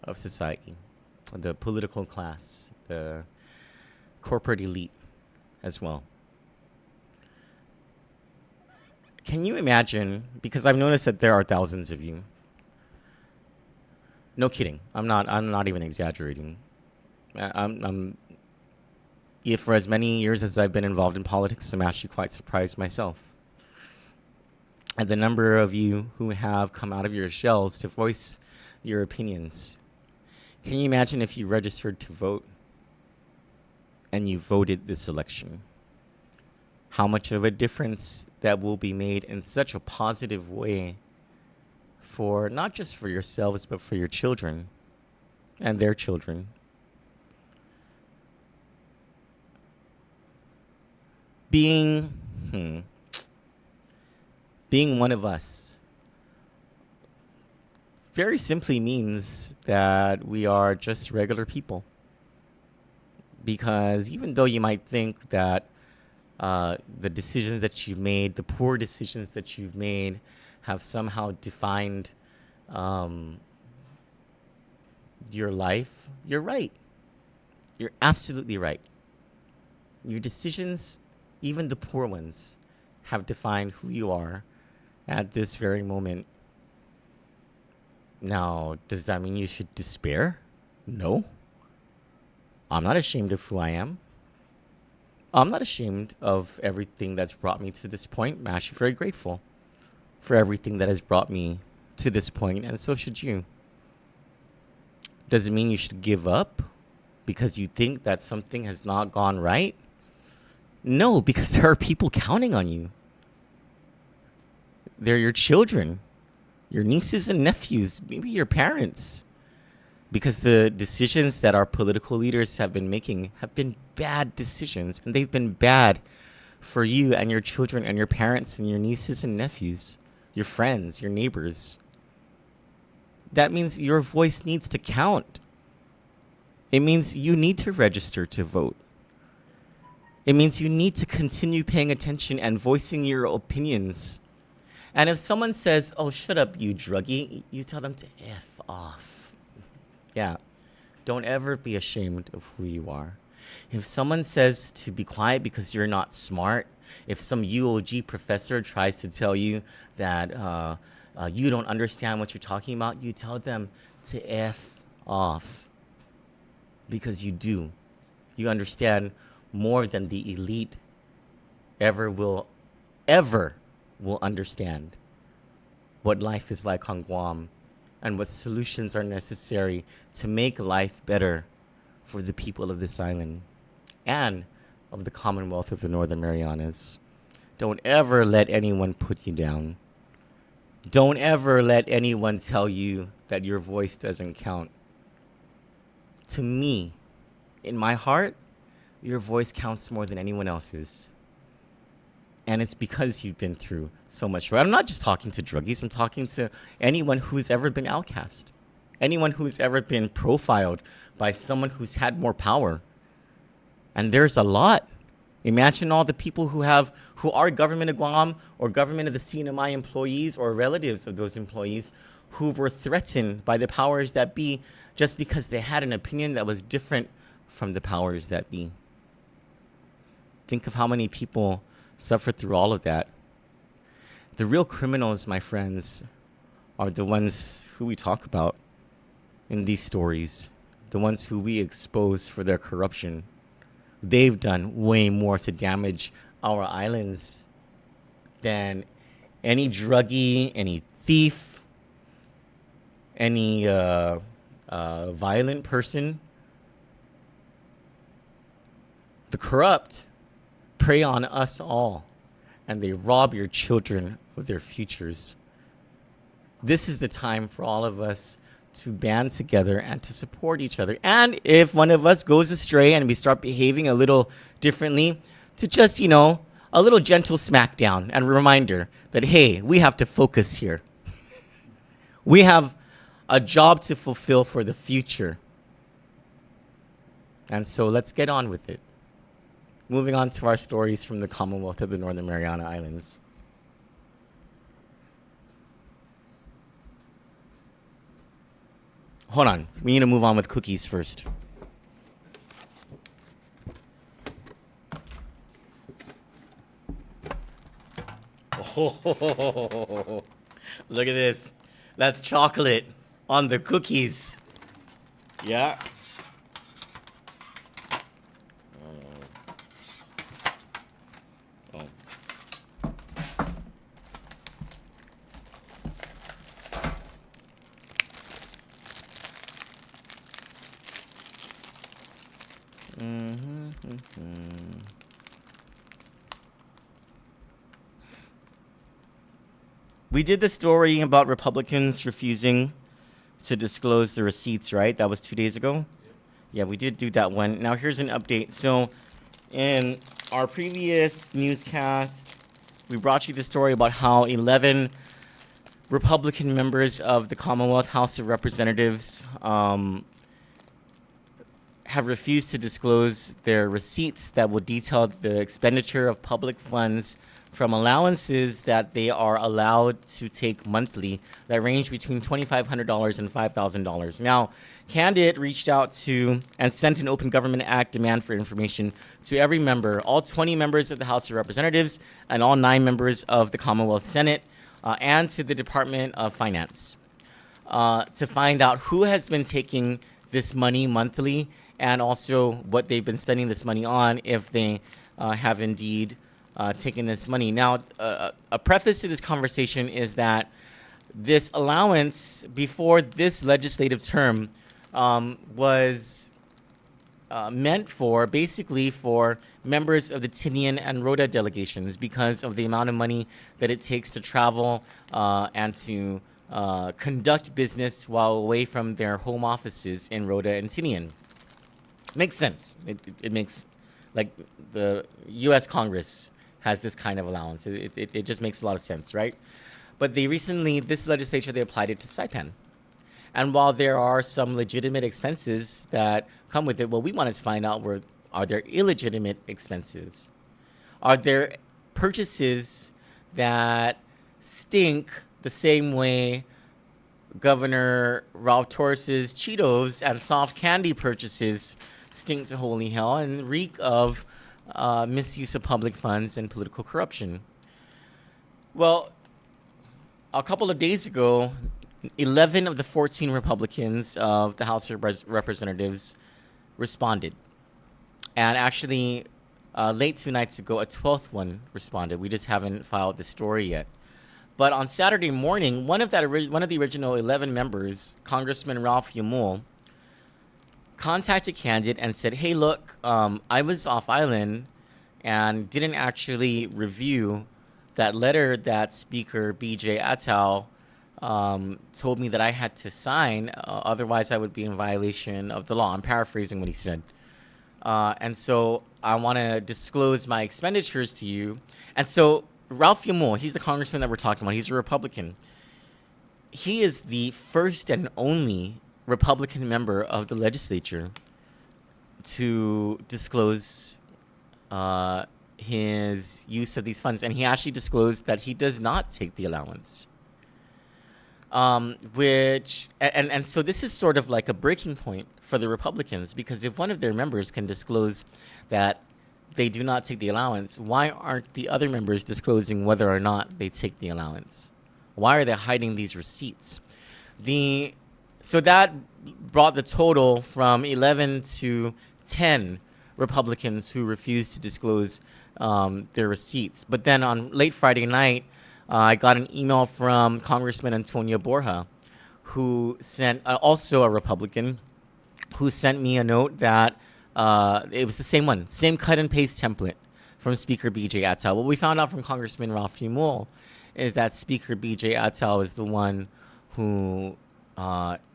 of society, the political class, the corporate elite as well. Can you imagine, because I've noticed that there are thousands of you. No kidding. I'm not even exaggerating. For as many years as I've been involved in politics, I'm actually quite surprised myself at the number of you who have come out of your shells to voice your opinions. Can you imagine if you registered to vote and you voted this election? How much of a difference that will be made in such a positive way for not just for yourselves, but for your children and their children. Being one of us, very simply means that we are just regular people. Because even though you might think that the decisions that you've made, the poor decisions that you've made, have somehow defined your life, you're right. You're absolutely right. Your decisions, even the poor ones, have defined who you are at this very moment. Now, does that mean you should despair? No. I'm not ashamed of who I am. I'm not ashamed of everything that's brought me to this point. I'm actually very grateful for everything that has brought me to this point, and so should you. Does it mean you should give up because you think that something has not gone right? No, because there are people counting on you. They're your children, your nieces and nephews, maybe your parents. Because the decisions that our political leaders have been making have been bad decisions, and they've been bad for you and your children and your parents and your nieces and nephews, your friends, your neighbors. That means your voice needs to count. It means you need to register to vote. It means you need to continue paying attention and voicing your opinions. And if someone says, "Oh, shut up, you druggie," you tell them to F off. Yeah. Don't ever be ashamed of who you are. If someone says to be quiet because you're not smart, if some UOG professor tries to tell you that you don't understand what you're talking about, you tell them to F off. Because you do. You understand more than the elite ever will understand what life is like on Guam and what solutions are necessary to make life better for the people of this island and of the Commonwealth of the Northern Marianas. Don't ever let anyone put you down. Don't ever let anyone tell you that your voice doesn't count. To me, in my heart, your voice counts more than anyone else's. And it's because you've been through so much. I'm not just talking to druggies. I'm talking to anyone who's ever been outcast. Anyone who's ever been profiled by someone who's had more power. And there's a lot. Imagine all the people who are government of Guam or government of the CNMI employees or relatives of those employees who were threatened by the powers that be just because they had an opinion that was different from the powers that be. Think of how many people suffered through all of that. The real criminals, my friends, are the ones who we talk about in these stories, the ones who we expose for their corruption. They've done way more to damage our islands than any druggie, any thief, any violent person. The corrupt prey on us all, and they rob your children of their futures. This is the time for all of us to band together and to support each other. And if one of us goes astray and we start behaving a little differently, to just, a little gentle smackdown and a reminder that, hey, we have to focus here. We have a job to fulfill for the future. And so let's get on with it. Moving on to our stories from the Commonwealth of the Northern Mariana Islands. Hold on. We need to move on with cookies first. Oh, look at this. That's chocolate on the cookies. Yeah. We did the story about Republicans refusing to disclose the receipts, right? That was 2 days ago? Yep. Yeah, we did do that one. Now here's an update. So in our previous newscast, we brought you the story about how 11 Republican members of the Commonwealth House of Representatives have refused to disclose their receipts that will detail the expenditure of public funds from allowances that they are allowed to take monthly that range between $2,500 and $5,000. Now, Kandit reached out to and sent an Open Government Act demand for information to every member, all 20 members of the House of Representatives and all 9 members of the Commonwealth Senate, and to the Department of Finance to find out who has been taking this money monthly and also what they've been spending this money on if they have indeed taken this money. Now, a preface to this conversation is that this allowance before this legislative term was meant for basically for members of the Tinian and Rhoda delegations because of the amount of money that it takes to travel and to conduct business while away from their home offices in Rhoda and Tinian. Makes sense. It makes, like, the U.S. Congress has this kind of allowance. It just makes a lot of sense, right? But they recently, this legislature, they applied it to Saipan. And while there are some legitimate expenses that come with it, what we wanted to find out were, are there illegitimate expenses? Are there purchases that stink the same way Governor Ralph Torres's Cheetos and soft candy purchases stink to holy hell and reek of misuse of public funds and political corruption? Well, a couple of days ago, 11 of the 14 Republicans of the House of Representatives responded. And actually, late 2 nights ago, a 12th one responded. We just haven't filed the story yet. But on Saturday morning, one of the original 11 members, Congressman Ralph Yamul, contacted Kandit and said, hey, look, I was off island and didn't actually review that letter that Speaker B.J. Attal told me that I had to sign, otherwise I would be in violation of the law. I'm paraphrasing what he said. And so I want to disclose my expenditures to you. And so Ralph Yamul, he's the congressman that we're talking about. He's a Republican. He is the first and only Republican member of the legislature to disclose his use of these funds. And he actually disclosed that he does not take the allowance. So this is sort of like a breaking point for the Republicans, because if one of their members can disclose that they do not take the allowance, why aren't the other members disclosing whether or not they take the allowance? Why are they hiding these receipts? So that brought the total from 11 to 10 Republicans who refused to disclose their receipts. But then on late Friday night, I got an email from Congressman Antonio Borja, who sent, also a Republican, who sent me a note that it was the same one, same cut and paste template from Speaker B.J. Attal. What we found out from Congressman Ralph Yamul is that Speaker B.J. Attal is the one who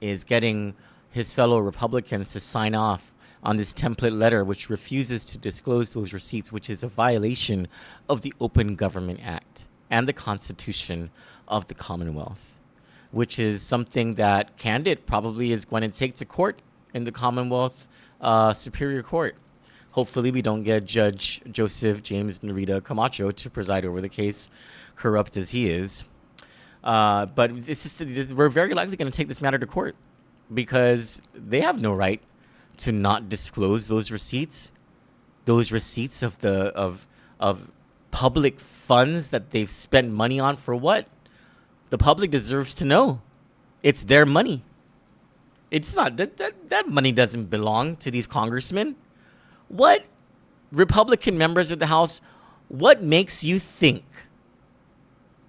is getting his fellow Republicans to sign off on this template letter, which refuses to disclose those receipts, which is a violation of the Open Government Act and the Constitution of the Commonwealth, which is something that Kandit probably is going to take to court in the Commonwealth Superior Court. Hopefully we don't get Judge Joseph James Narita Camacho to preside over the case, corrupt as he is. But we're very likely going to take this matter to court because they have no right to not disclose those receipts of public funds that they've spent money on. For what? The public deserves to know. It's their money. It's not that money doesn't belong to these congressmen. What, Republican members of the House, what makes you think?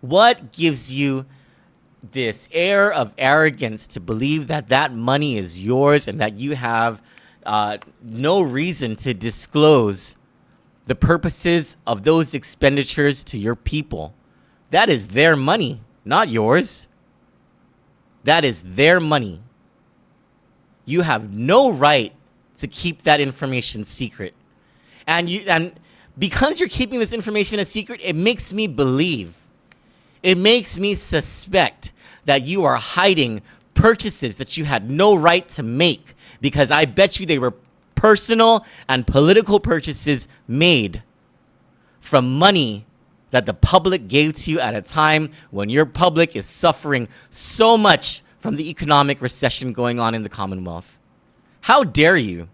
What gives you this air of arrogance to believe that that money is yours and that you have no reason to disclose the purposes of those expenditures to your people? That is their money, not yours. That is their money. You have no right to keep that information secret. And because you're keeping this information a secret, it makes me believe, it makes me suspect that you are hiding purchases that you had no right to make, because I bet you they were personal and political purchases made from money that the public gave to you at a time when your public is suffering so much from the economic recession going on in the Commonwealth. How dare you?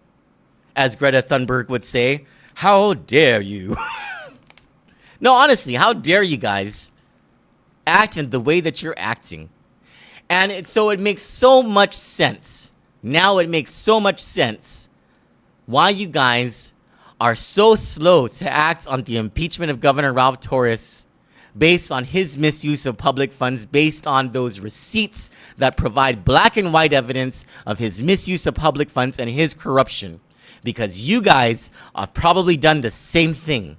As Greta Thunberg would say, how dare you? No, honestly, how dare you guys act in the way that you're acting? And so it makes so much sense. Now it makes so much sense why you guys are so slow to act on the impeachment of Governor Ralph Torres based on his misuse of public funds, based on those receipts that provide black and white evidence of his misuse of public funds and his corruption. Because you guys have probably done the same thing.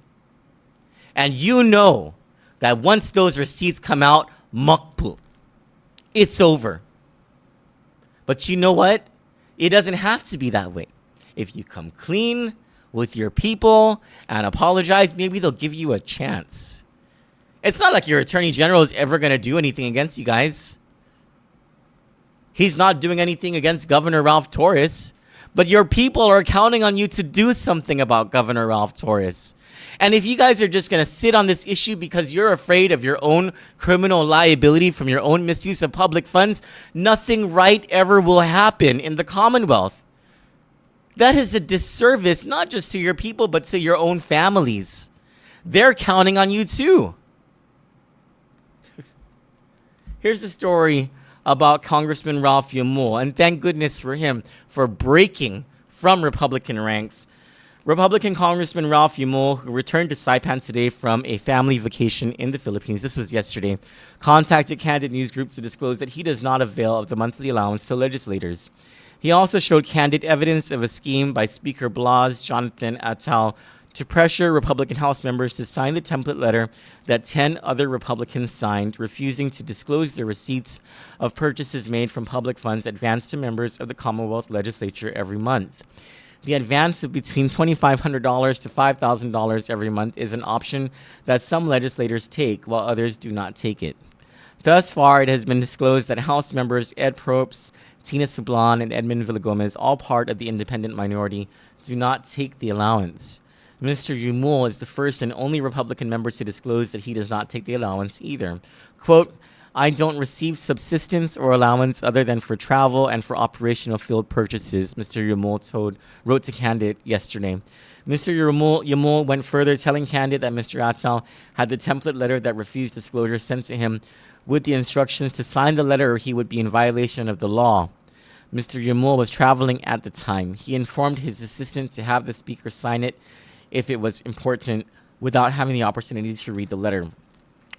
And you know that once those receipts come out, makpu, it's over. But you know what? It doesn't have to be that way. If you come clean with your people and apologize, maybe they'll give you a chance. It's not like your attorney general is ever going to do anything against you guys. He's not doing anything against Governor Ralph Torres, but your people are counting on you to do something about Governor Ralph Torres. And if you guys are just going to sit on this issue because you're afraid of your own criminal liability from your own misuse of public funds, nothing right ever will happen in the Commonwealth. That is a disservice, not just to your people, but to your own families. They're counting on you too. Here's the story about Congressman Ralph Yamul, and thank goodness for him for breaking from Republican ranks. Republican Congressman Ralph Yamul, who returned to Saipan today from a family vacation in the Philippines, this was yesterday, contacted Kandit News Group to disclose that he does not avail of the monthly allowance to legislators. He also showed candid evidence of a scheme by Speaker Blas Jonathan Attal to pressure Republican House members to sign the template letter that 10 other Republicans signed, refusing to disclose the receipts of purchases made from public funds advanced to members of the Commonwealth Legislature every month. The advance of between $2,500 to $5,000 every month is an option that some legislators take, while others do not take it. Thus far, it has been disclosed that House members Ed Probst, Tina Sublan, and Edmund Villagomez, all part of the independent minority, do not take the allowance. Mr. Yamul is the first and only Republican member to disclose that he does not take the allowance either. Quote, I don't receive subsistence or allowance other than for travel and for operational field purchases, Mr. Yamul wrote to Kandit yesterday. Mr. Yamul went further, telling Kandit that Mr. Attal had the template letter that refused disclosure sent to him with the instructions to sign the letter or he would be in violation of the law. Mr. Yamul was traveling at the time. He informed his assistant to have the speaker sign it if it was important without having the opportunity to read the letter.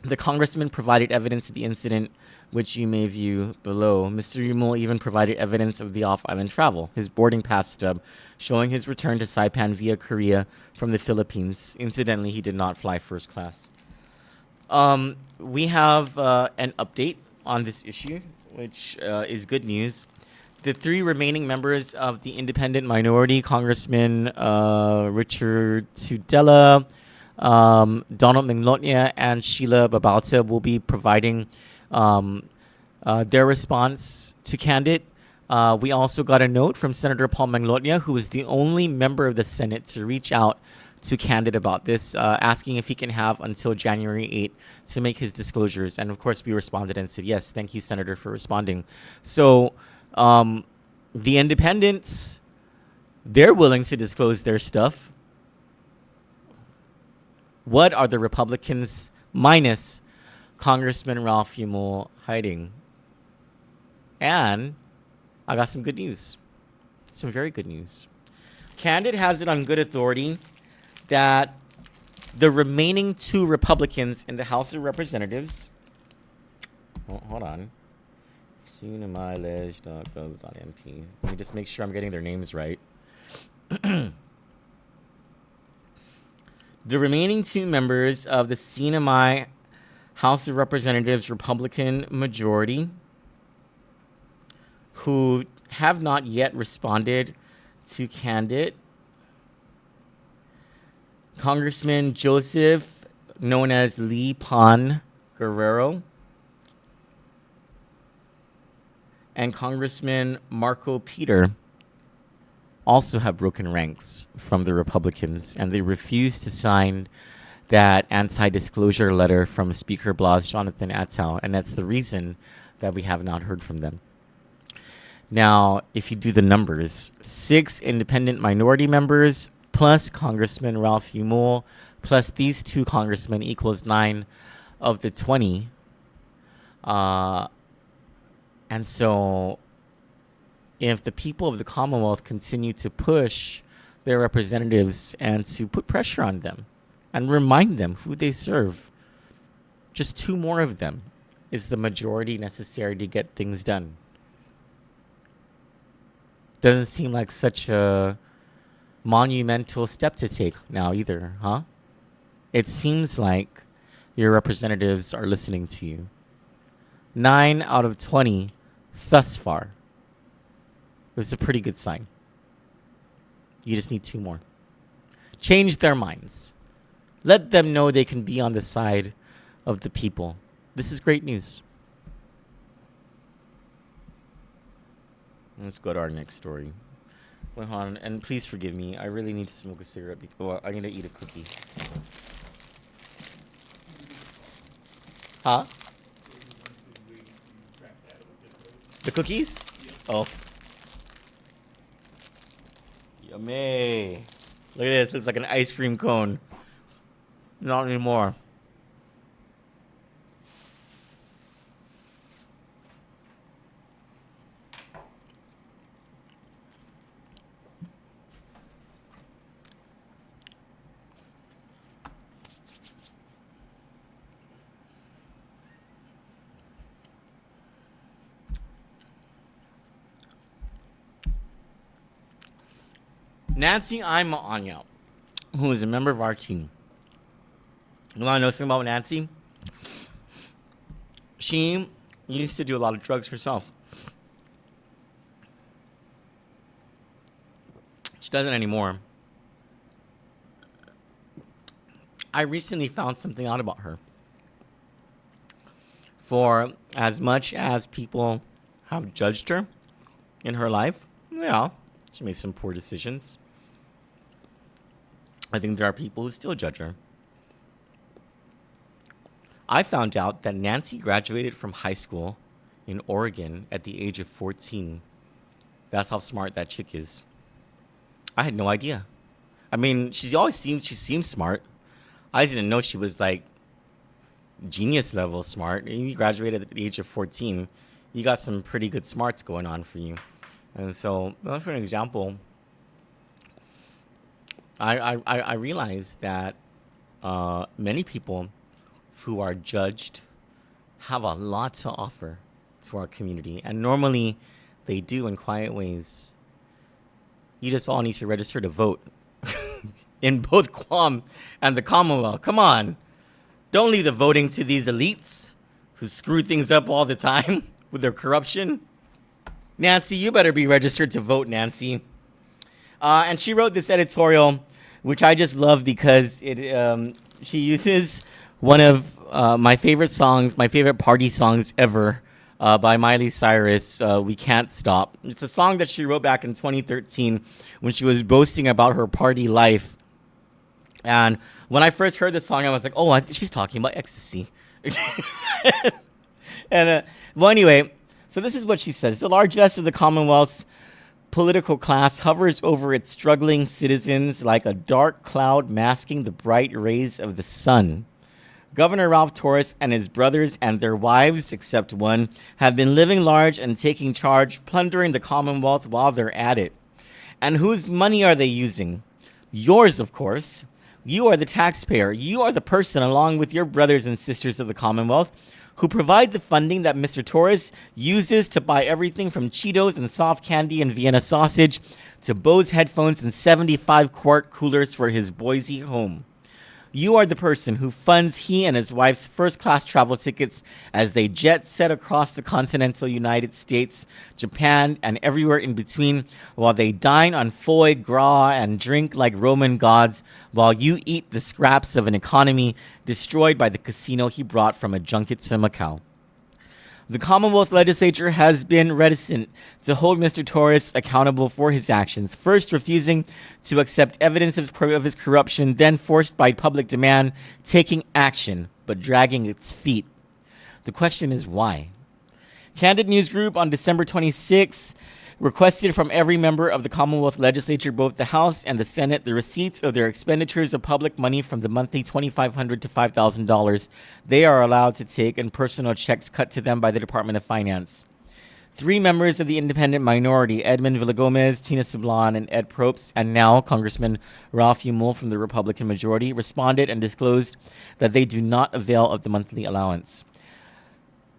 The congressman provided evidence of the incident, which you may view below. Mr. Yamul even provided evidence of the off-island travel, his boarding pass stub, showing his return to Saipan via Korea from the Philippines. Incidentally, he did not fly first class. We have an update on this issue, which is good news. The three remaining members of the independent minority, Congressman Richard Tudela, Donald Manglotnya, and Sheila Babalta, will be providing their response to Kandit. We also got a note from Senator Paul Manglotnya, who is the only member of the Senate to reach out to Kandit about this, asking if he can have until January 8th to make his disclosures. And of course, we responded and said, yes, thank you, Senator, for responding. So the independents, they're willing to disclose their stuff. What are the Republicans minus Congressman Ralph Yamul hiding? And I got some good news. Some very good news. Kandit has it on good authority that the remaining two Republicans in the House of Representatives, hold on, CNMI, leg.gov.mp. Let me just make sure I'm getting their names right. The remaining two members of the CNMI House of Representatives Republican majority who have not yet responded to Kandit, Congressman Joseph, known as Lee Pan Guerrero, and Congressman Marco Peter also have broken ranks from the Republicans, and they refuse to sign that anti-disclosure letter from Speaker Blas Jonathan Attal, and that's the reason that we have not heard from them. Now, if you do the numbers, 6 independent minority members plus Congressman Ralph Humul plus these 2 congressmen equals 9 of the 20. And so if the people of the Commonwealth continue to push their representatives and to put pressure on them and remind them who they serve, just 2 more of them is the majority necessary to get things done. Doesn't seem like such a monumental step to take now either, huh? It seems like your representatives are listening to you. 9 out of 20 thus far. It's a pretty good sign. You just need 2 more. Change their minds. Let them know they can be on the side of the people. This is great news. Let's go to our next story. Wait, hold on, and please forgive me. I really need to smoke a cigarette. Well, I need to eat a cookie. Huh? The cookies? Oh. Yummy. Look at this. Looks like an ice cream cone. Not anymore. Nancy Anya, who is a member of our team. You want to know something about Nancy? She used to do a lot of drugs herself. She doesn't anymore. I recently found something out about her. For as much as people have judged her in her life, yeah, she made some poor decisions. I think there are people who still judge her. I found out that Nancy graduated from high school in Oregon at the age of 14. That's how smart that chick is. I had no idea. I mean, she seems smart. I didn't know she was like genius level smart. You graduated at the age of 14. You got some pretty good smarts going on for you. And so, well, for an example, I realized that many people who are judged have a lot to offer to our community. And normally they do in quiet ways. You just all need to register to vote in both Guam and the Commonwealth. Come on. Don't leave the voting to these elites who screw things up all the time with their corruption. Nancy, you better be registered to vote, Nancy. And she wrote this editorial, which I just love because she uses one of my favorite songs, my favorite party songs ever, by Miley Cyrus, We Can't Stop. It's a song that she wrote back in 2013 when she was boasting about her party life. And when I first heard this song, I was like, oh, she's talking about ecstasy. And well, anyway, so this is what she says. The largesse of the Commonwealth's political class hovers over its struggling citizens like a dark cloud masking the bright rays of the sun. Governor Ralph Torres and his brothers and their wives, except one, have been living large and taking charge, plundering the Commonwealth while they're at it. And whose money are they using? Yours, of course. You are the taxpayer. You are the person, along with your brothers and sisters of the Commonwealth, who provide the funding that Mr. Torres uses to buy everything from Cheetos and soft candy and Vienna sausage to Bose headphones and 75-quart coolers for his Boise home. You are the person who funds he and his wife's first-class travel tickets as they jet set across the continental United States, Japan, and everywhere in between, while they dine on foie gras and drink like Roman gods, while you eat the scraps of an economy destroyed by the casino he brought from a junket to Macau. The Commonwealth Legislature has been reticent to hold Mr. Torres accountable for his actions, first refusing to accept evidence of his corruption, then forced by public demand, taking action, but dragging its feet. The question is why? Kandit News Group on December 26 requested from every member of the Commonwealth Legislature, both the House and the Senate, the receipts of their expenditures of public money from the monthly $2,500 to $5,000 they are allowed to take and personal checks cut to them by the Department of Finance. 3 members of the independent minority, Edmund Villagomez, Tina Sablan, and Ed Probst, and now Congressman Ralph Yumul from the Republican majority, responded and disclosed that they do not avail of the monthly allowance.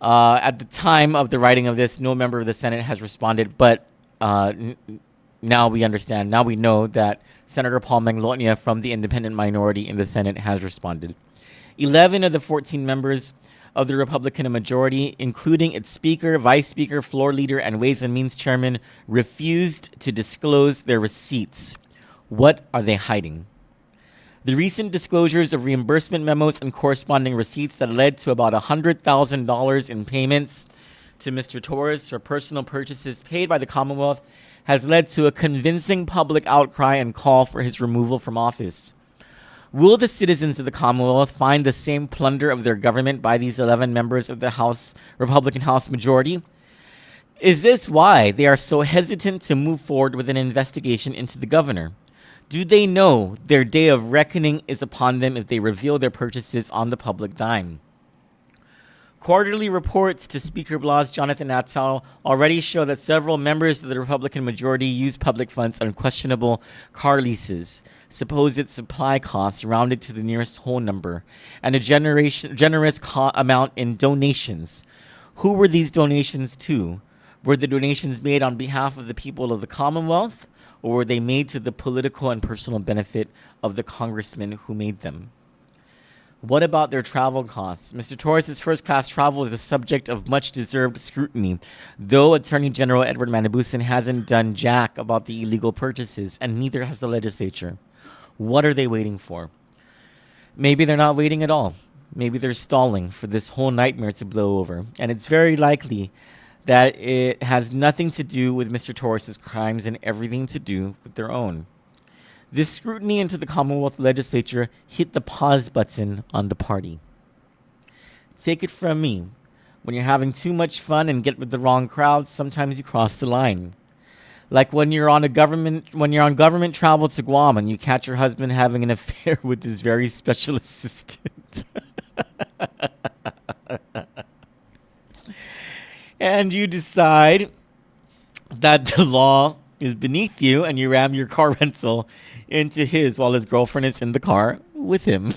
At the time of the writing of this, no member of the Senate has responded, but now we understand. Now we know that Senator Paul Manglotnia from the independent minority in the Senate has responded. 11 of the 14 members of the Republican majority, including its Speaker, Vice Speaker, Floor Leader, and Ways and Means Chairman, refused to disclose their receipts. What are they hiding? The recent disclosures of reimbursement memos and corresponding receipts that led to about $100,000 in payments to Mr. Torres for personal purchases paid by the Commonwealth has led to a convincing public outcry and call for his removal from office. Will the citizens of the Commonwealth find the same plunder of their government by these 11 members of the House Republican House majority? Is this why they are so hesitant to move forward with an investigation into the governor? Do they know their day of reckoning is upon them if they reveal their purchases on the public dime? Quarterly reports to Speaker Blah's Jonathan Natsal already show that several members of the Republican majority use public funds on questionable car leases, supposed supply costs rounded to the nearest whole number, and a generous amount in donations. Who were these donations to? Were the donations made on behalf of the people of the Commonwealth, or were they made to the political and personal benefit of the congressman who made them? What about their travel costs? Mr. Torres' first-class travel is the subject of much-deserved scrutiny, though Attorney General Edward Manabusan hasn't done jack about the illegal purchases, and neither has the legislature. What are they waiting for? Maybe they're not waiting at all. Maybe they're stalling for this whole nightmare to blow over, and it's very likely that it has nothing to do with Mr. Torres' crimes and everything to do with their own. This scrutiny into the Commonwealth Legislature hit the pause button on the party. Take it from me. When you're having too much fun and get with the wrong crowd, sometimes you cross the line. Like when you're on government travel to Guam and you catch your husband having an affair with his very special assistant. And you decide that the law is beneath you and you ram your car rental into his while his girlfriend is in the car with him.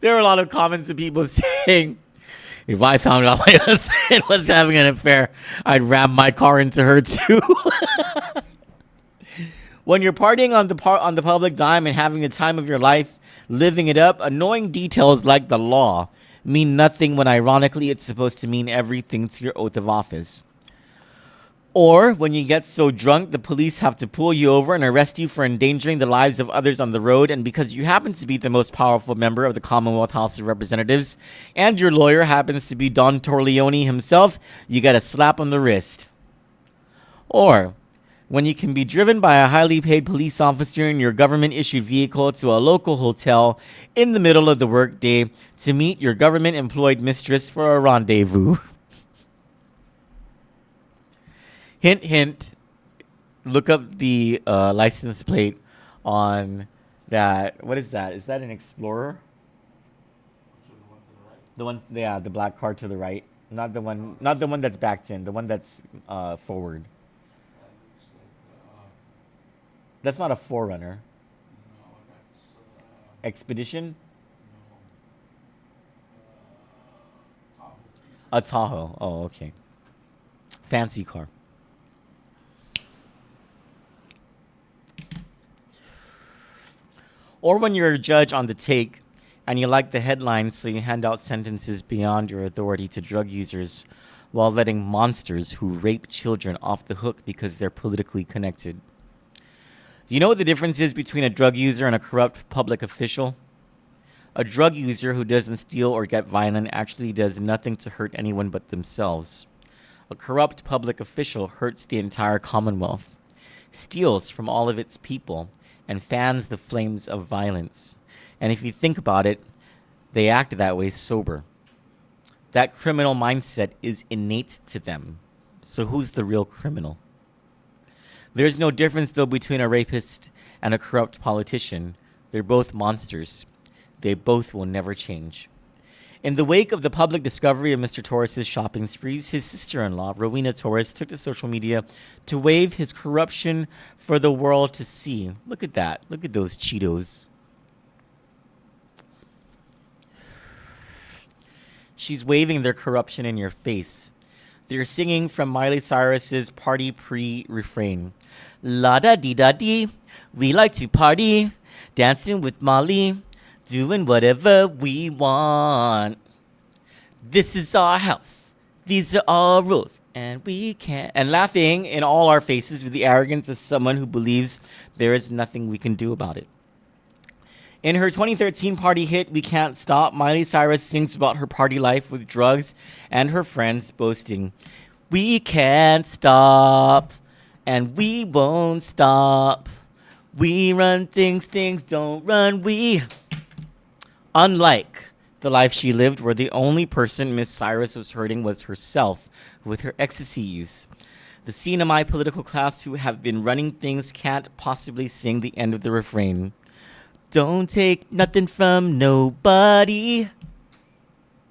There are a lot of comments of people saying, if I found out my husband was having an affair, I'd ram my car into her too. When you're partying on the public dime and having the time of your life, living it up, annoying details like the law mean nothing when ironically it's supposed to mean everything to your oath of office. Or when you get so drunk the police have to pull you over and arrest you for endangering the lives of others on the road, and because you happen to be the most powerful member of the Commonwealth House of Representatives and your lawyer happens to be Don Torleone himself, you get a slap on the wrist. Or when you can be driven by a highly paid police officer in your government-issued vehicle to a local hotel in the middle of the workday to meet your government-employed mistress for a rendezvous. Hint, hint. Look up the license plate on that. What is that? Is that an Explorer? The one, yeah, the black car to the right. Not the one that's backed in. The one that's forward. That's not a 4Runner. Expedition? A Tahoe. Oh, okay. Fancy car. Or when you're a judge on the take and you like the headlines, so you hand out sentences beyond your authority to drug users while letting monsters who rape children off the hook because they're politically connected. You know what the difference is between a drug user and a corrupt public official? A drug user who doesn't steal or get violent actually does nothing to hurt anyone but themselves. A corrupt public official hurts the entire Commonwealth, steals from all of its people, and fans the flames of violence. And if you think about it, they act that way sober. That criminal mindset is innate to them. So who's the real criminal? There's no difference, though, between a rapist and a corrupt politician. They're both monsters. They both will never change. In the wake of the public discovery of Mr. Torres' shopping sprees, his sister-in-law, Rowena Torres, took to social media to wave his corruption for the world to see. Look at that. Look at those Cheetos. She's waving their corruption in your face. They're singing from Miley Cyrus's Party Pre refrain. La da dee da dee, we like to party, dancing with Molly, doing whatever we want. This is our house. These are our rules, and we can't. And laughing in all our faces with the arrogance of someone who believes there is nothing we can do about it. In her 2013 party hit, We Can't Stop, Miley Cyrus sings about her party life with drugs and her friends, boasting, "We can't stop, and we won't stop. We run things, things don't run we." Unlike the life she lived, where the only person Miss Cyrus was hurting was herself with her ecstasy use. The CNMI political class who have been running things can't possibly sing the end of the refrain. Don't take nothing from nobody.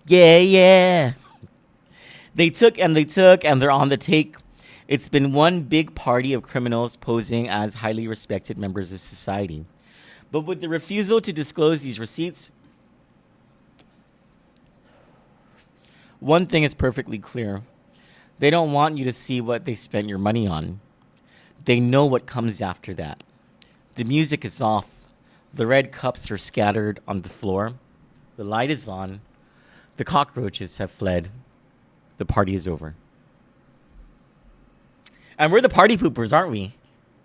Yeah, yeah. They took, and they're on the take. It's been one big party of criminals posing as highly respected members of society. But with the refusal to disclose these receipts, one thing is perfectly clear. They don't want you to see what they spent your money on. They know what comes after that. The music is off. The red cups are scattered on the floor. The light is on. The cockroaches have fled. The party is over. And we're the party poopers, aren't we?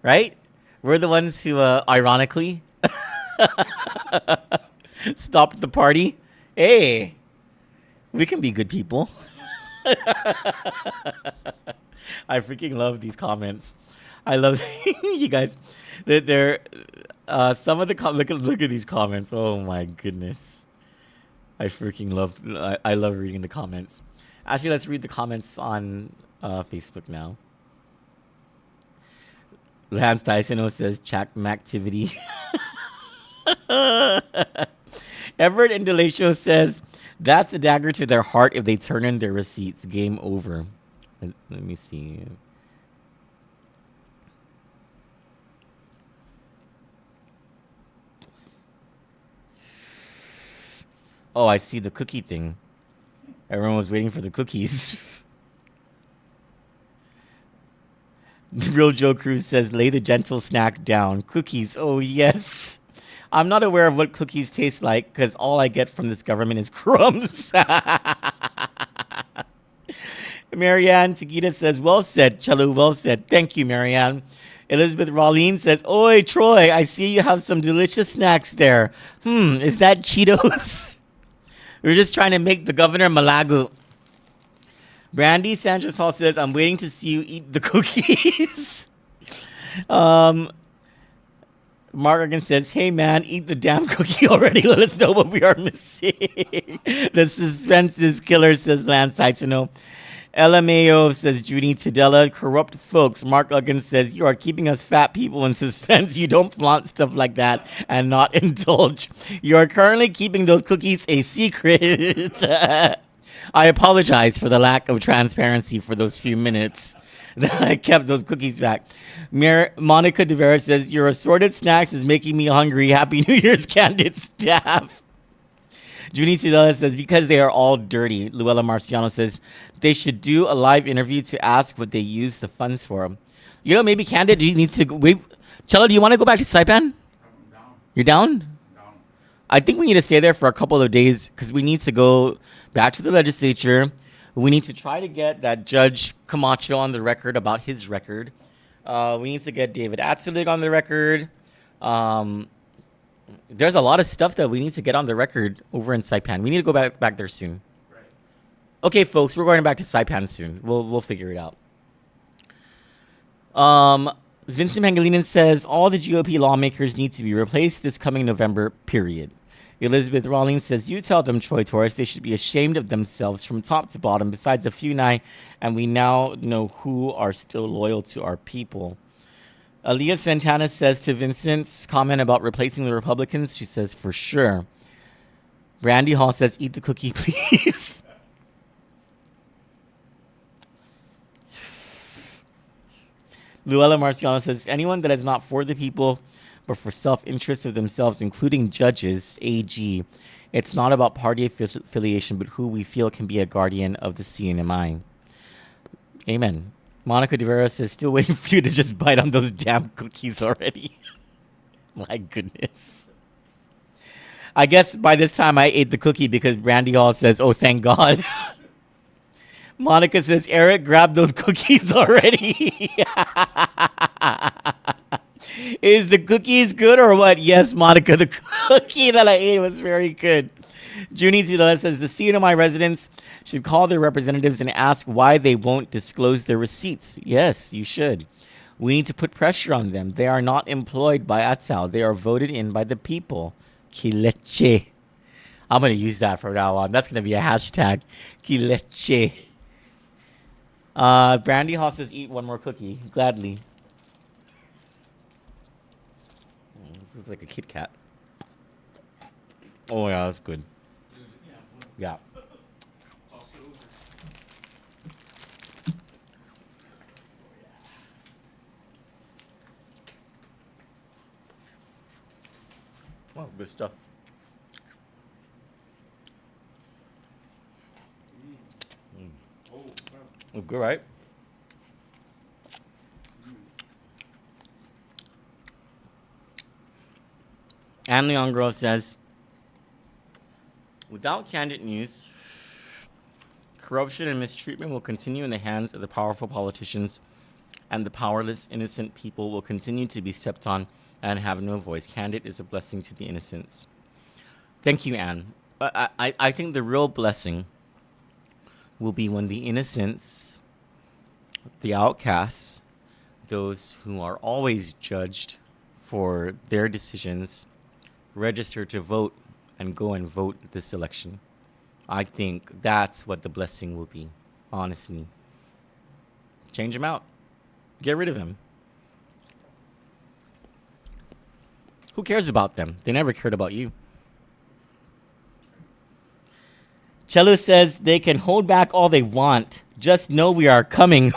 Right? We're the ones who, ironically, stopped the party. Hey, we can be good people. I freaking love these comments. I love you guys. They're some of the look at these comments. Oh my goodness, I freaking love. I love reading the comments. Actually, let's read the comments on Facebook now. Lance Dyson says chat activity. Everett and Delatio says that's the dagger to their heart if they turn in their receipts. Game over. Let me see. Oh, I see the cookie thing. Everyone was waiting for the cookies. Real Joe Cruz says, lay the gentle snack down. Cookies, oh yes. I'm not aware of what cookies taste like because all I get from this government is crumbs. Marianne Tegita says, well said, Chalu, well said. Thank you, Marianne. Elizabeth Rawleen says, oi, Troy, I see you have some delicious snacks there. Is that Cheetos? We're just trying to make the governor malagu. Brandy Sanchez Hall says, I'm waiting to see you eat the cookies. Mark again says, hey man, eat the damn cookie already. Let us know what we are missing. The suspense is killer, says Lance Saitino. LMAO says Judy Tadella. Corrupt folks. Mark again says, you are keeping us fat people in suspense. You don't flaunt stuff like that and not indulge. You are currently keeping those cookies a secret. I apologize for the lack of transparency for those few minutes that I kept those cookies back. Monica De Vera says, your assorted snacks is making me hungry. Happy New Year's, Kandit staff. Junie Tidella says, because they are all dirty. Luella Marciano says, they should do a live interview to ask what they use the funds for. You know, maybe Kandit needs to wait. Chella, do you want to go back to Saipan? I'm down. You're down? Down. I think we need to stay there for a couple of days because we need to go back to the legislature. We need to try to get that Judge Camacho on the record about his record. We need to get David Atzilig on the record. There's a lot of stuff that we need to get on the record over in Saipan. We need to go back there soon. Right. Okay, folks, we're going back to Saipan soon. We'll figure it out. Vincent Pangilinan says all the GOP lawmakers need to be replaced this coming November, period. Elizabeth Rawlings says, you tell them, Troy Torres, they should be ashamed of themselves from top to bottom, besides a few and we now know who are still loyal to our people. Aaliyah Santana says to Vincent's comment about replacing the Republicans, she says, for sure. Brandy Hall says, eat the cookie, please. Luella Marciano says, anyone that is not for the people, but for self-interest of themselves, including judges, AG, it's not about party affiliation, but who we feel can be a guardian of the CNMI. Amen. Monica De Vera says, still waiting for you to just bite on those damn cookies already. My goodness. I guess by this time I ate the cookie because Brandy Hall says, oh, thank God. Monica says, Eric, grab those cookies already. Is the cookies good or what? Yes, Monica, the cookie that I ate was very good. Junie Zidala says, the CNMI residents should call their representatives and ask why they won't disclose their receipts. Yes, you should. We need to put pressure on them. They are not employed by Atsal. They are voted in by the people. Kileche. I'm going to use that from now on. That's going to be a hashtag. Kileche. Brandy Hall says, eat one more cookie. Gladly. This is like a Kit Kat. Oh, yeah, that's good. Yeah. Oh, good stuff. Good, right? And Leon Girl says, without candid news, corruption and mistreatment will continue in the hands of the powerful politicians, and the powerless, innocent people will continue to be stepped on and have no voice. Candid is a blessing to the innocents. Thank you, Anne. I think the real blessing will be when the innocents, the outcasts, those who are always judged for their decisions, register to vote and go and vote this election. I think that's what the blessing will be, honestly. Change them out. Get rid of them. Who cares about them? They never cared about you. Chelu says they can hold back all they want. Just know we are coming.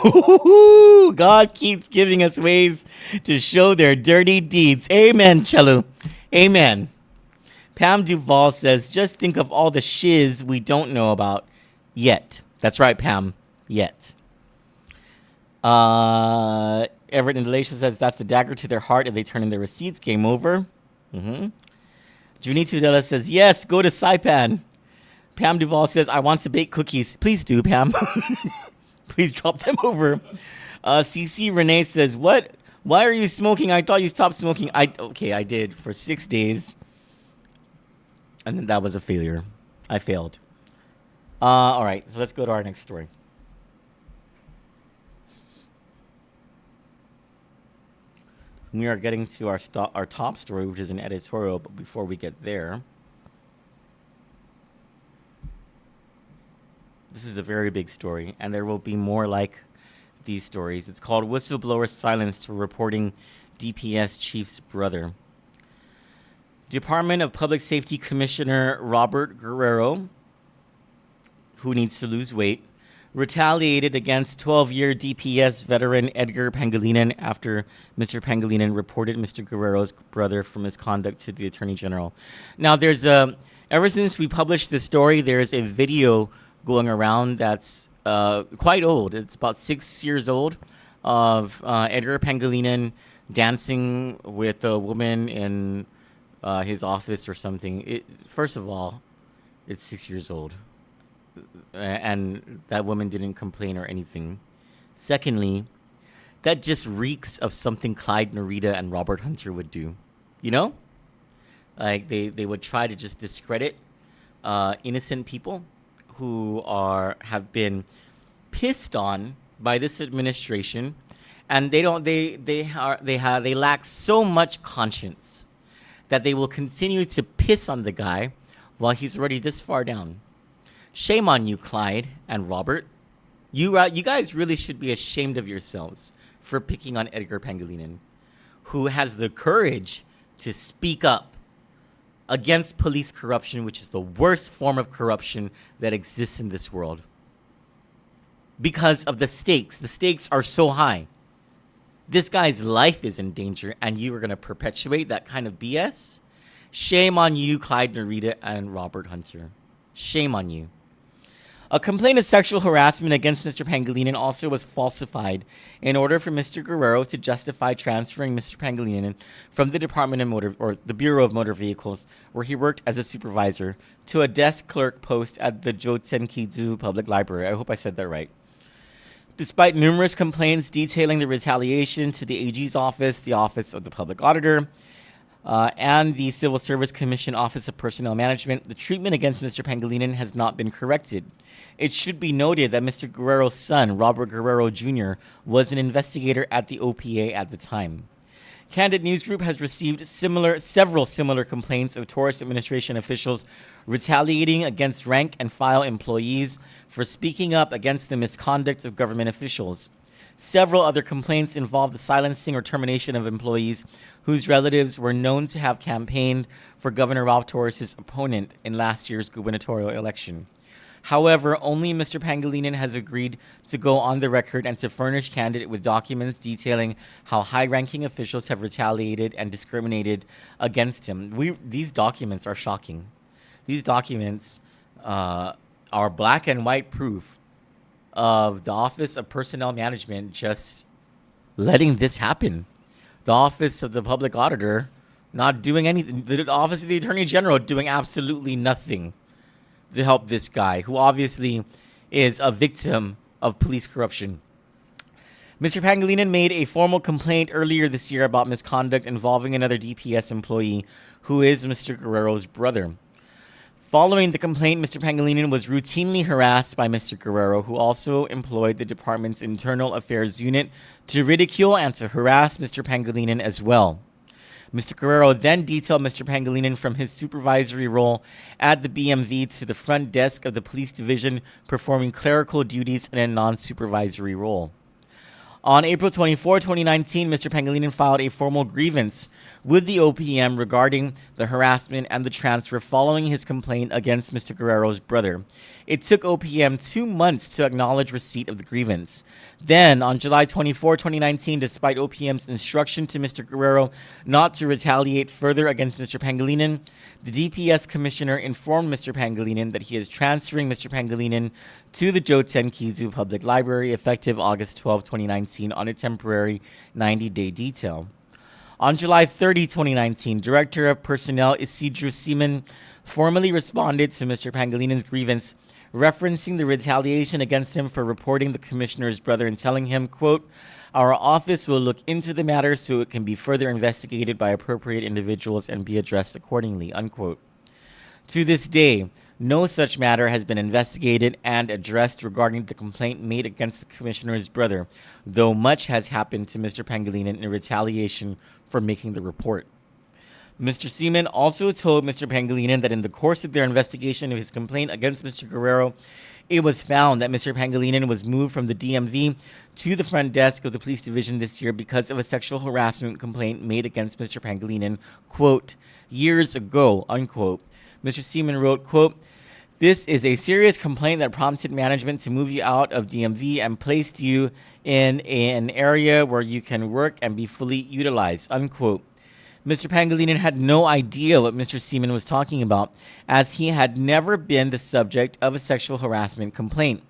God keeps giving us ways to show their dirty deeds. Amen, Chelu. Amen. Pam Duval says, just think of all the shiz we don't know about yet. That's right, Pam. Yet. Everett Indalacia says, that's the dagger to their heart if they turn in their receipts. Game over. Junie Tudela says, yes, go to Saipan. Pam Duval says, I want to bake cookies. Please do, Pam. Please drop them over. CC Renee says, what? Why are you smoking? I thought you stopped smoking. Okay, I did for 6 days. And then that was a failure. I failed. All right, so let's go to our next story. We are getting to our top story, which is an editorial. But before we get there, this is a very big story, and there will be more like these stories. It's called Whistleblower Silenced for Reporting DPS Chief's Brother. Department of Public Safety Commissioner Robert Guerrero, who needs to lose weight, retaliated against 12-year DPS veteran Edgar Pangilinan after Mr. Pangilinan reported Mr. Guerrero's brother for misconduct to the Attorney General. Now, there's ever since we published this story, there's a video going around that's quite old. It's about 6 years old of Edgar Pangilinan dancing with a woman in his office or something. First of all, it's 6 years old. And that woman didn't complain or anything. Secondly, that just reeks of something Clyde Narita and Robert Hunter would do. You know? Like they would try to just discredit innocent people who have been pissed on by this administration, and they lack so much conscience that they will continue to piss on the guy while he's already this far down. Shame on you, Clyde and Robert. You guys really should be ashamed of yourselves for picking on Edgar Pangilinan, who has the courage to speak up against police corruption, which is the worst form of corruption that exists in this world. Because of the stakes. The stakes are so high. This guy's life is in danger, and you are going to perpetuate that kind of BS? Shame on you, Clyde Narita and Robert Hunter. Shame on you. A complaint of sexual harassment against Mr. Pangilinan also was falsified in order for Mr. Guerrero to justify transferring Mr. Pangilinan from the the Bureau of Motor Vehicles, where he worked as a supervisor, to a desk clerk post at the Jotsenkizu Public Library. I hope I said that right. Despite numerous complaints detailing the retaliation to the AG's office, the Office of the Public Auditor, and the Civil Service Commission Office of Personnel Management, the treatment against Mr. Pangilinan has not been corrected. It should be noted that Mr. Guerrero's son, Robert Guerrero Jr., was an investigator at the OPA at the time. Kandit News Group has received several similar complaints of tourist administration officials retaliating against rank and file employees for speaking up against the misconduct of government officials. Several other complaints involve the silencing or termination of employees whose relatives were known to have campaigned for Governor Ralph Torres' opponent in last year's gubernatorial election. However, only Mr. Pangilinan has agreed to go on the record and to furnish Kandit with documents detailing how high-ranking officials have retaliated and discriminated against him. These documents are shocking. These documents are black and white proof of the Office of Personnel Management just letting this happen. The Office of the Public Auditor not doing anything. The Office of the Attorney General doing absolutely nothing to help this guy, who obviously is a victim of police corruption. Mr. Pangilinan made a formal complaint earlier this year about misconduct involving another DPS employee who is Mr. Guerrero's brother. Following the complaint, Mr. Pangilinan was routinely harassed by Mr. Guerrero, who also employed the department's internal affairs unit to ridicule and to harass Mr. Pangilinan as well. Mr. Guerrero then detailed Mr. Pangilinan from his supervisory role at the BMV to the front desk of the police division, performing clerical duties in a non-supervisory role. On April 24, 2019, Mr. Pangilinan filed a formal grievance with the OPM regarding the harassment and the transfer following his complaint against Mr. Guerrero's brother. It took OPM 2 months to acknowledge receipt of the grievance. Then, on July 24, 2019, despite OPM's instruction to Mr. Guerrero not to retaliate further against Mr. Pangilinan, the DPS commissioner informed Mr. Pangilinan that he is transferring Mr. Pangilinan to the Jotsenkizu Public Library effective August 12, 2019 on a temporary 90-day detail. On July 30, 2019, Director of Personnel Isidro Seaman formally responded to Mr. Pangilinan's grievance, referencing the retaliation against him for reporting the commissioner's brother and telling him, quote, "Our office will look into the matter so it can be further investigated by appropriate individuals and be addressed accordingly," unquote. To this day, no such matter has been investigated and addressed regarding the complaint made against the commissioner's brother, though much has happened to Mr. Pangilinan in retaliation for making the report. Mr. Seaman also told Mr. Pangilinan that in the course of their investigation of his complaint against Mr. Guerrero, it was found that Mr. Pangilinan was moved from the DMV to the front desk of the police division this year because of a sexual harassment complaint made against Mr. Pangilinan, quote, "years ago," unquote. Mr. Seaman wrote, quote, "This is a serious complaint that prompted management to move you out of DMV and placed you in an area where you can work and be fully utilized," unquote. Mr. Pangilinan had no idea what Mr. Seaman was talking about, as he had never been the subject of a sexual harassment complaint.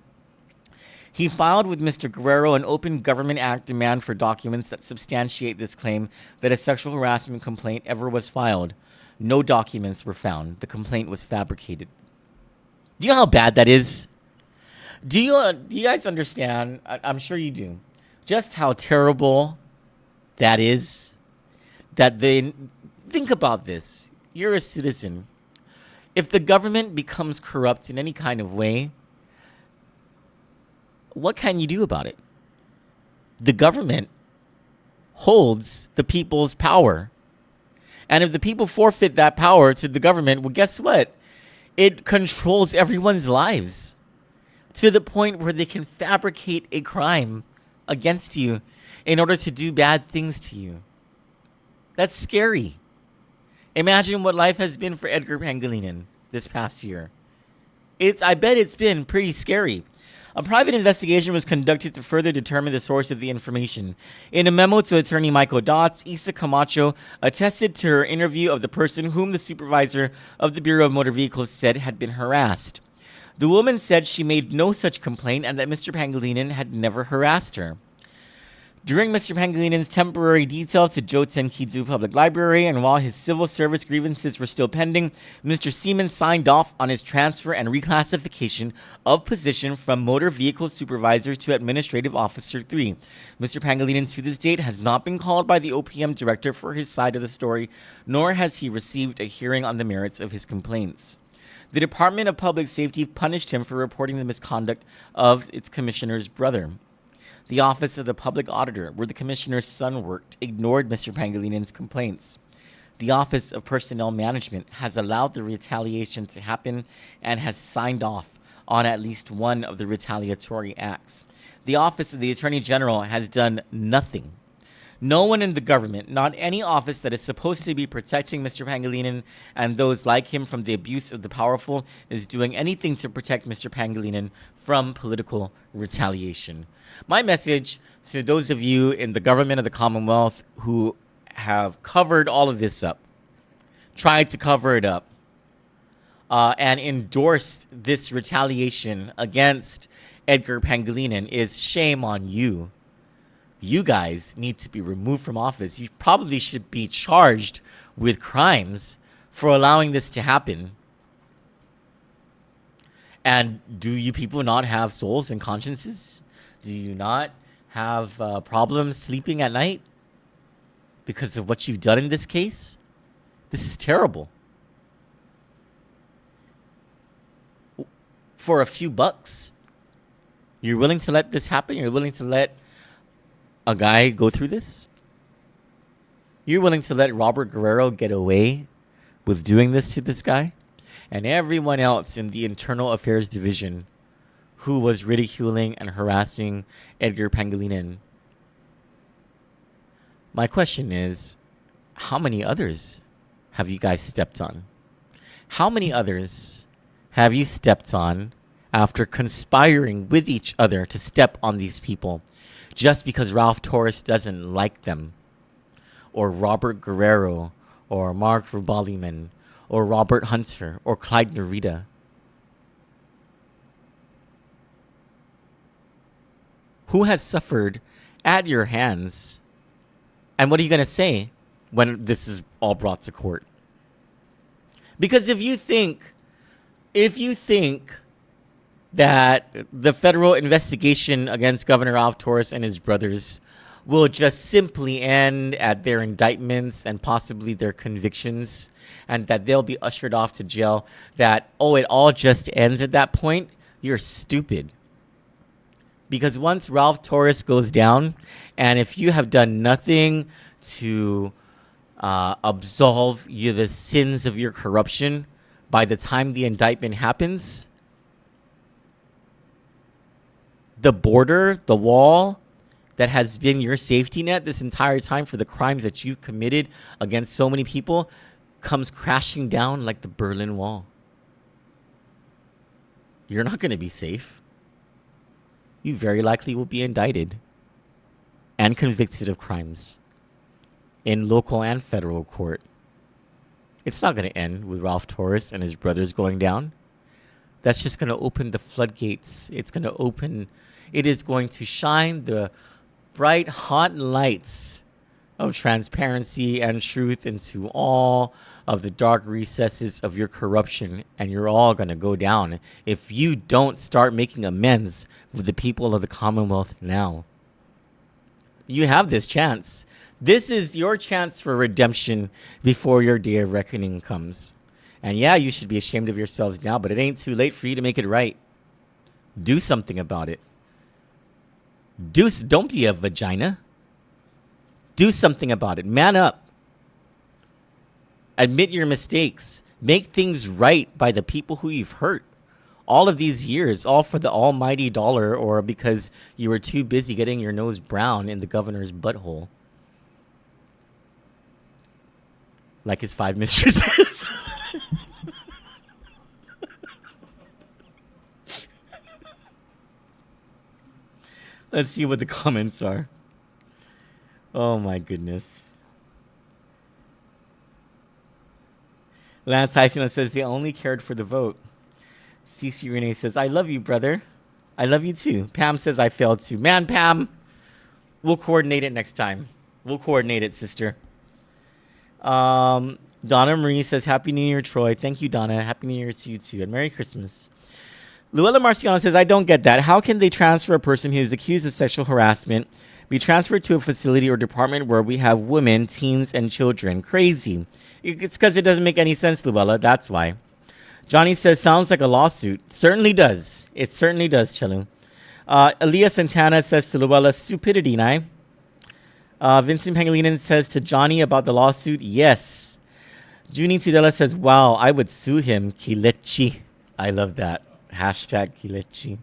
He filed with Mr. Guerrero an Open Government Act demand for documents that substantiate this claim that a sexual harassment complaint ever was filed. No documents were found. The complaint was fabricated. Do you know how bad that is? Do you guys understand? I'm sure you do. Just how terrible that is. That they think about this. you're a citizen. If the government becomes corrupt in any kind of way, what can you do about it? The government holds the people's power. And if the people forfeit that power to the government, well, guess what? It controls everyone's lives to the point where they can fabricate a crime against you in order to do bad things to you. That's scary. Imagine what life has been for Edgar Pangilinan this past year. I bet it's been pretty scary. A private investigation was conducted to further determine the source of the information. In a memo to attorney Michael Dotz, Isa Camacho attested to her interview of the person whom the supervisor of the Bureau of Motor Vehicles said had been harassed. The woman said she made no such complaint and that Mr. Pangilinan had never harassed her. During Mr. Pangilinan's temporary detail to Joten Kidzu Public Library, and while his civil service grievances were still pending, Mr. Seaman signed off on his transfer and reclassification of position from Motor Vehicle Supervisor to Administrative Officer 3. Mr. Pangilinan to this date has not been called by the OPM Director for his side of the story, nor has he received a hearing on the merits of his complaints. The Department of Public Safety punished him for reporting the misconduct of its commissioner's brother. The Office of the Public Auditor, where the commissioner's son worked, ignored Mr. Pangilinan's complaints. The Office of Personnel Management has allowed the retaliation to happen and has signed off on at least one of the retaliatory acts. The Office of the Attorney General has done nothing. No one in the government, not any office that is supposed to be protecting Mr. Pangilinan and those like him from the abuse of the powerful, is doing anything to protect Mr. Pangilinan from political retaliation. My message to those of you in the government of the Commonwealth who have covered all of this up, tried to cover it up, and endorsed this retaliation against Edgar Pangilinan is shame on you. You guys need to be removed from office. You probably should be charged with crimes for allowing this to happen. And do you people not have souls and consciences? Do you not have problems sleeping at night because of what you've done in this case? This is terrible. For a few bucks, you're willing to let this happen? You're willing to let a guy go through this? You're willing to let Robert Guerrero get away with doing this to this guy? And everyone else in the Internal Affairs Division who was ridiculing and harassing Edgar Pangilinan. My question is, how many others have you guys stepped on? How many others have you stepped on after conspiring with each other to step on these people just because Ralph Torres doesn't like them? Or Robert Guerrero, or Mark Rubaliman, or Robert Hunter, or Clyde Narita? Who has suffered at your hands? And what are you going to say when this is all brought to court? Because if you think that the federal investigation against Governor Ralph Torres and his brothers will just simply end at their indictments and possibly their convictions, and that they'll be ushered off to jail, that, it all just ends at that point, you're stupid. Because once Ralph Torres goes down, and if you have done nothing to absolve you the sins of your corruption, by the time the indictment happens, the border, the wall that has been your safety net this entire time for the crimes that you've committed against so many people comes crashing down like the Berlin Wall. You're not going to be safe. You very likely will be indicted and convicted of crimes in local and federal court. It's not going to end with Ralph Torres and his brothers going down. That's just going to open the floodgates. It is going to shine the bright, hot lights of transparency and truth into all of the dark recesses of your corruption, and you're all going to go down if you don't start making amends with the people of the Commonwealth now. You have this chance This is your chance for redemption before your day of reckoning comes. And yeah, you should be ashamed of yourselves now, but it ain't too late for you to make it right. Do something about it. Don't be a vagina. Do something about it. Man up. Admit your mistakes. Make things right by the people who you've hurt. All of these years, all for the almighty dollar, or because you were too busy getting your nose brown in the governor's butthole. Like his 5 mistresses. Let's see what the comments are. Oh my goodness. Lance Heisman says they only cared for the vote. CC Renee says, I love you, brother. I love you too. Pam says, I failed too. Man, Pam, we'll coordinate it next time. We'll coordinate it, sister. Donna Marie says, Happy New Year, Troy. Thank you, Donna. Happy New Year to you too. And Merry Christmas. Luella Marciano says, I don't get that. How can they transfer a person who is accused of sexual harassment, be transferred to a facility or department where we have women, teens, and children? Crazy. It's because it doesn't make any sense, Luella. That's why. Johnny says, sounds like a lawsuit. Certainly does. It certainly does, Chelu. Aaliyah Santana says to Luella, stupidity, nai. Vincent Pangilinan says to Johnny about the lawsuit, yes. Junie Tudela says, wow, I would sue him, Kilechi. I love that. Hashtag Kilechi.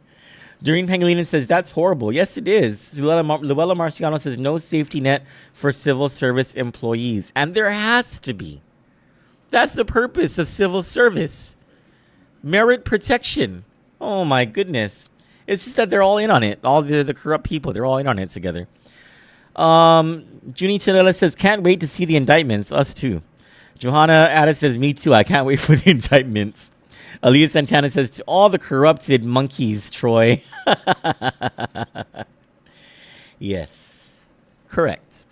Doreen Pangilinan says, that's horrible. Yes, it is. Luella Marciano says, no safety net for civil service employees. And there has to be. That's the purpose of civil service. Merit protection. Oh, my goodness. It's just that they're all in on it. All the corrupt people, they're all in on it together. Junie Tudela says, can't wait to see the indictments. Us too. Johanna Addis says, me too. I can't wait for the indictments. Aaliyah Santana says, to all the corrupted monkeys, Troy. Yes. Correct.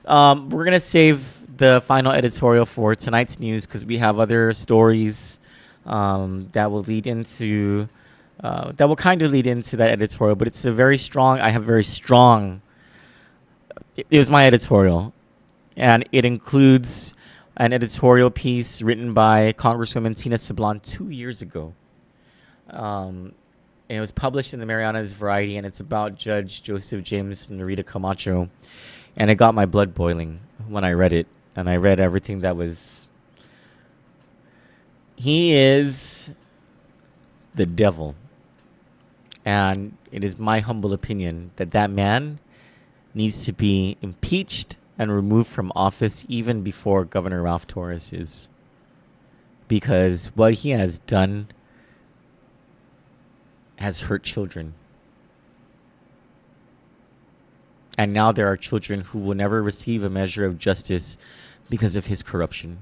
We're going to save the final editorial for tonight's news because we have other stories that will lead into, that will kind of lead into that editorial. But it's a very strong, I have very strong, it was my editorial. And it includes an editorial piece written by Congresswoman Tina Sablon 2 years ago. And it was published in the Marianas Variety, and it's about Judge Joseph James Narita Camacho. And it got my blood boiling when I read it. And I read everything that was... He is the devil. And it is my humble opinion that that man needs to be impeached and removed from office even before Governor Ralph Torres is. Because what he has done has hurt children. And now there are children who will never receive a measure of justice because of his corruption.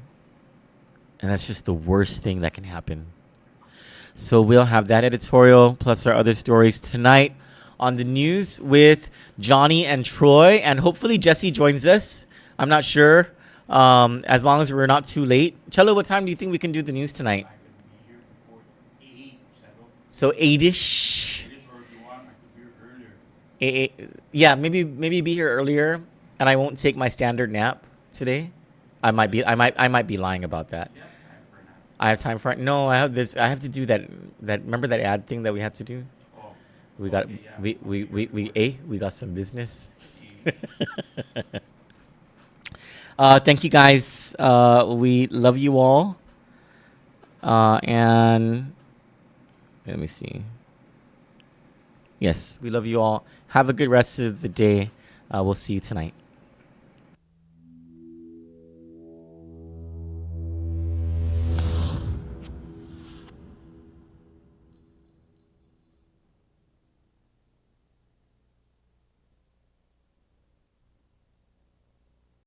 And that's just the worst thing that can happen. So we'll have that editorial plus our other stories tonight on the news with Johnny and Troy, and hopefully Jesse joins us. I'm not sure, as long as we're not too late. Cello, what time do you think we can do the news tonight? I could be here before 8, So 8-ish. or if you want, I could be here earlier. Yeah, maybe be here earlier, and I won't take my standard nap today. I might be lying about that. You have time for an hour. I have time for it. No, I have this. I have to do that. Remember that ad thing that we had to do? Oh, We got okay, yeah. we got some business. Thank you guys. We love you all. And let me see. Yes, we love you all. Have a good rest of the day. We'll see you tonight.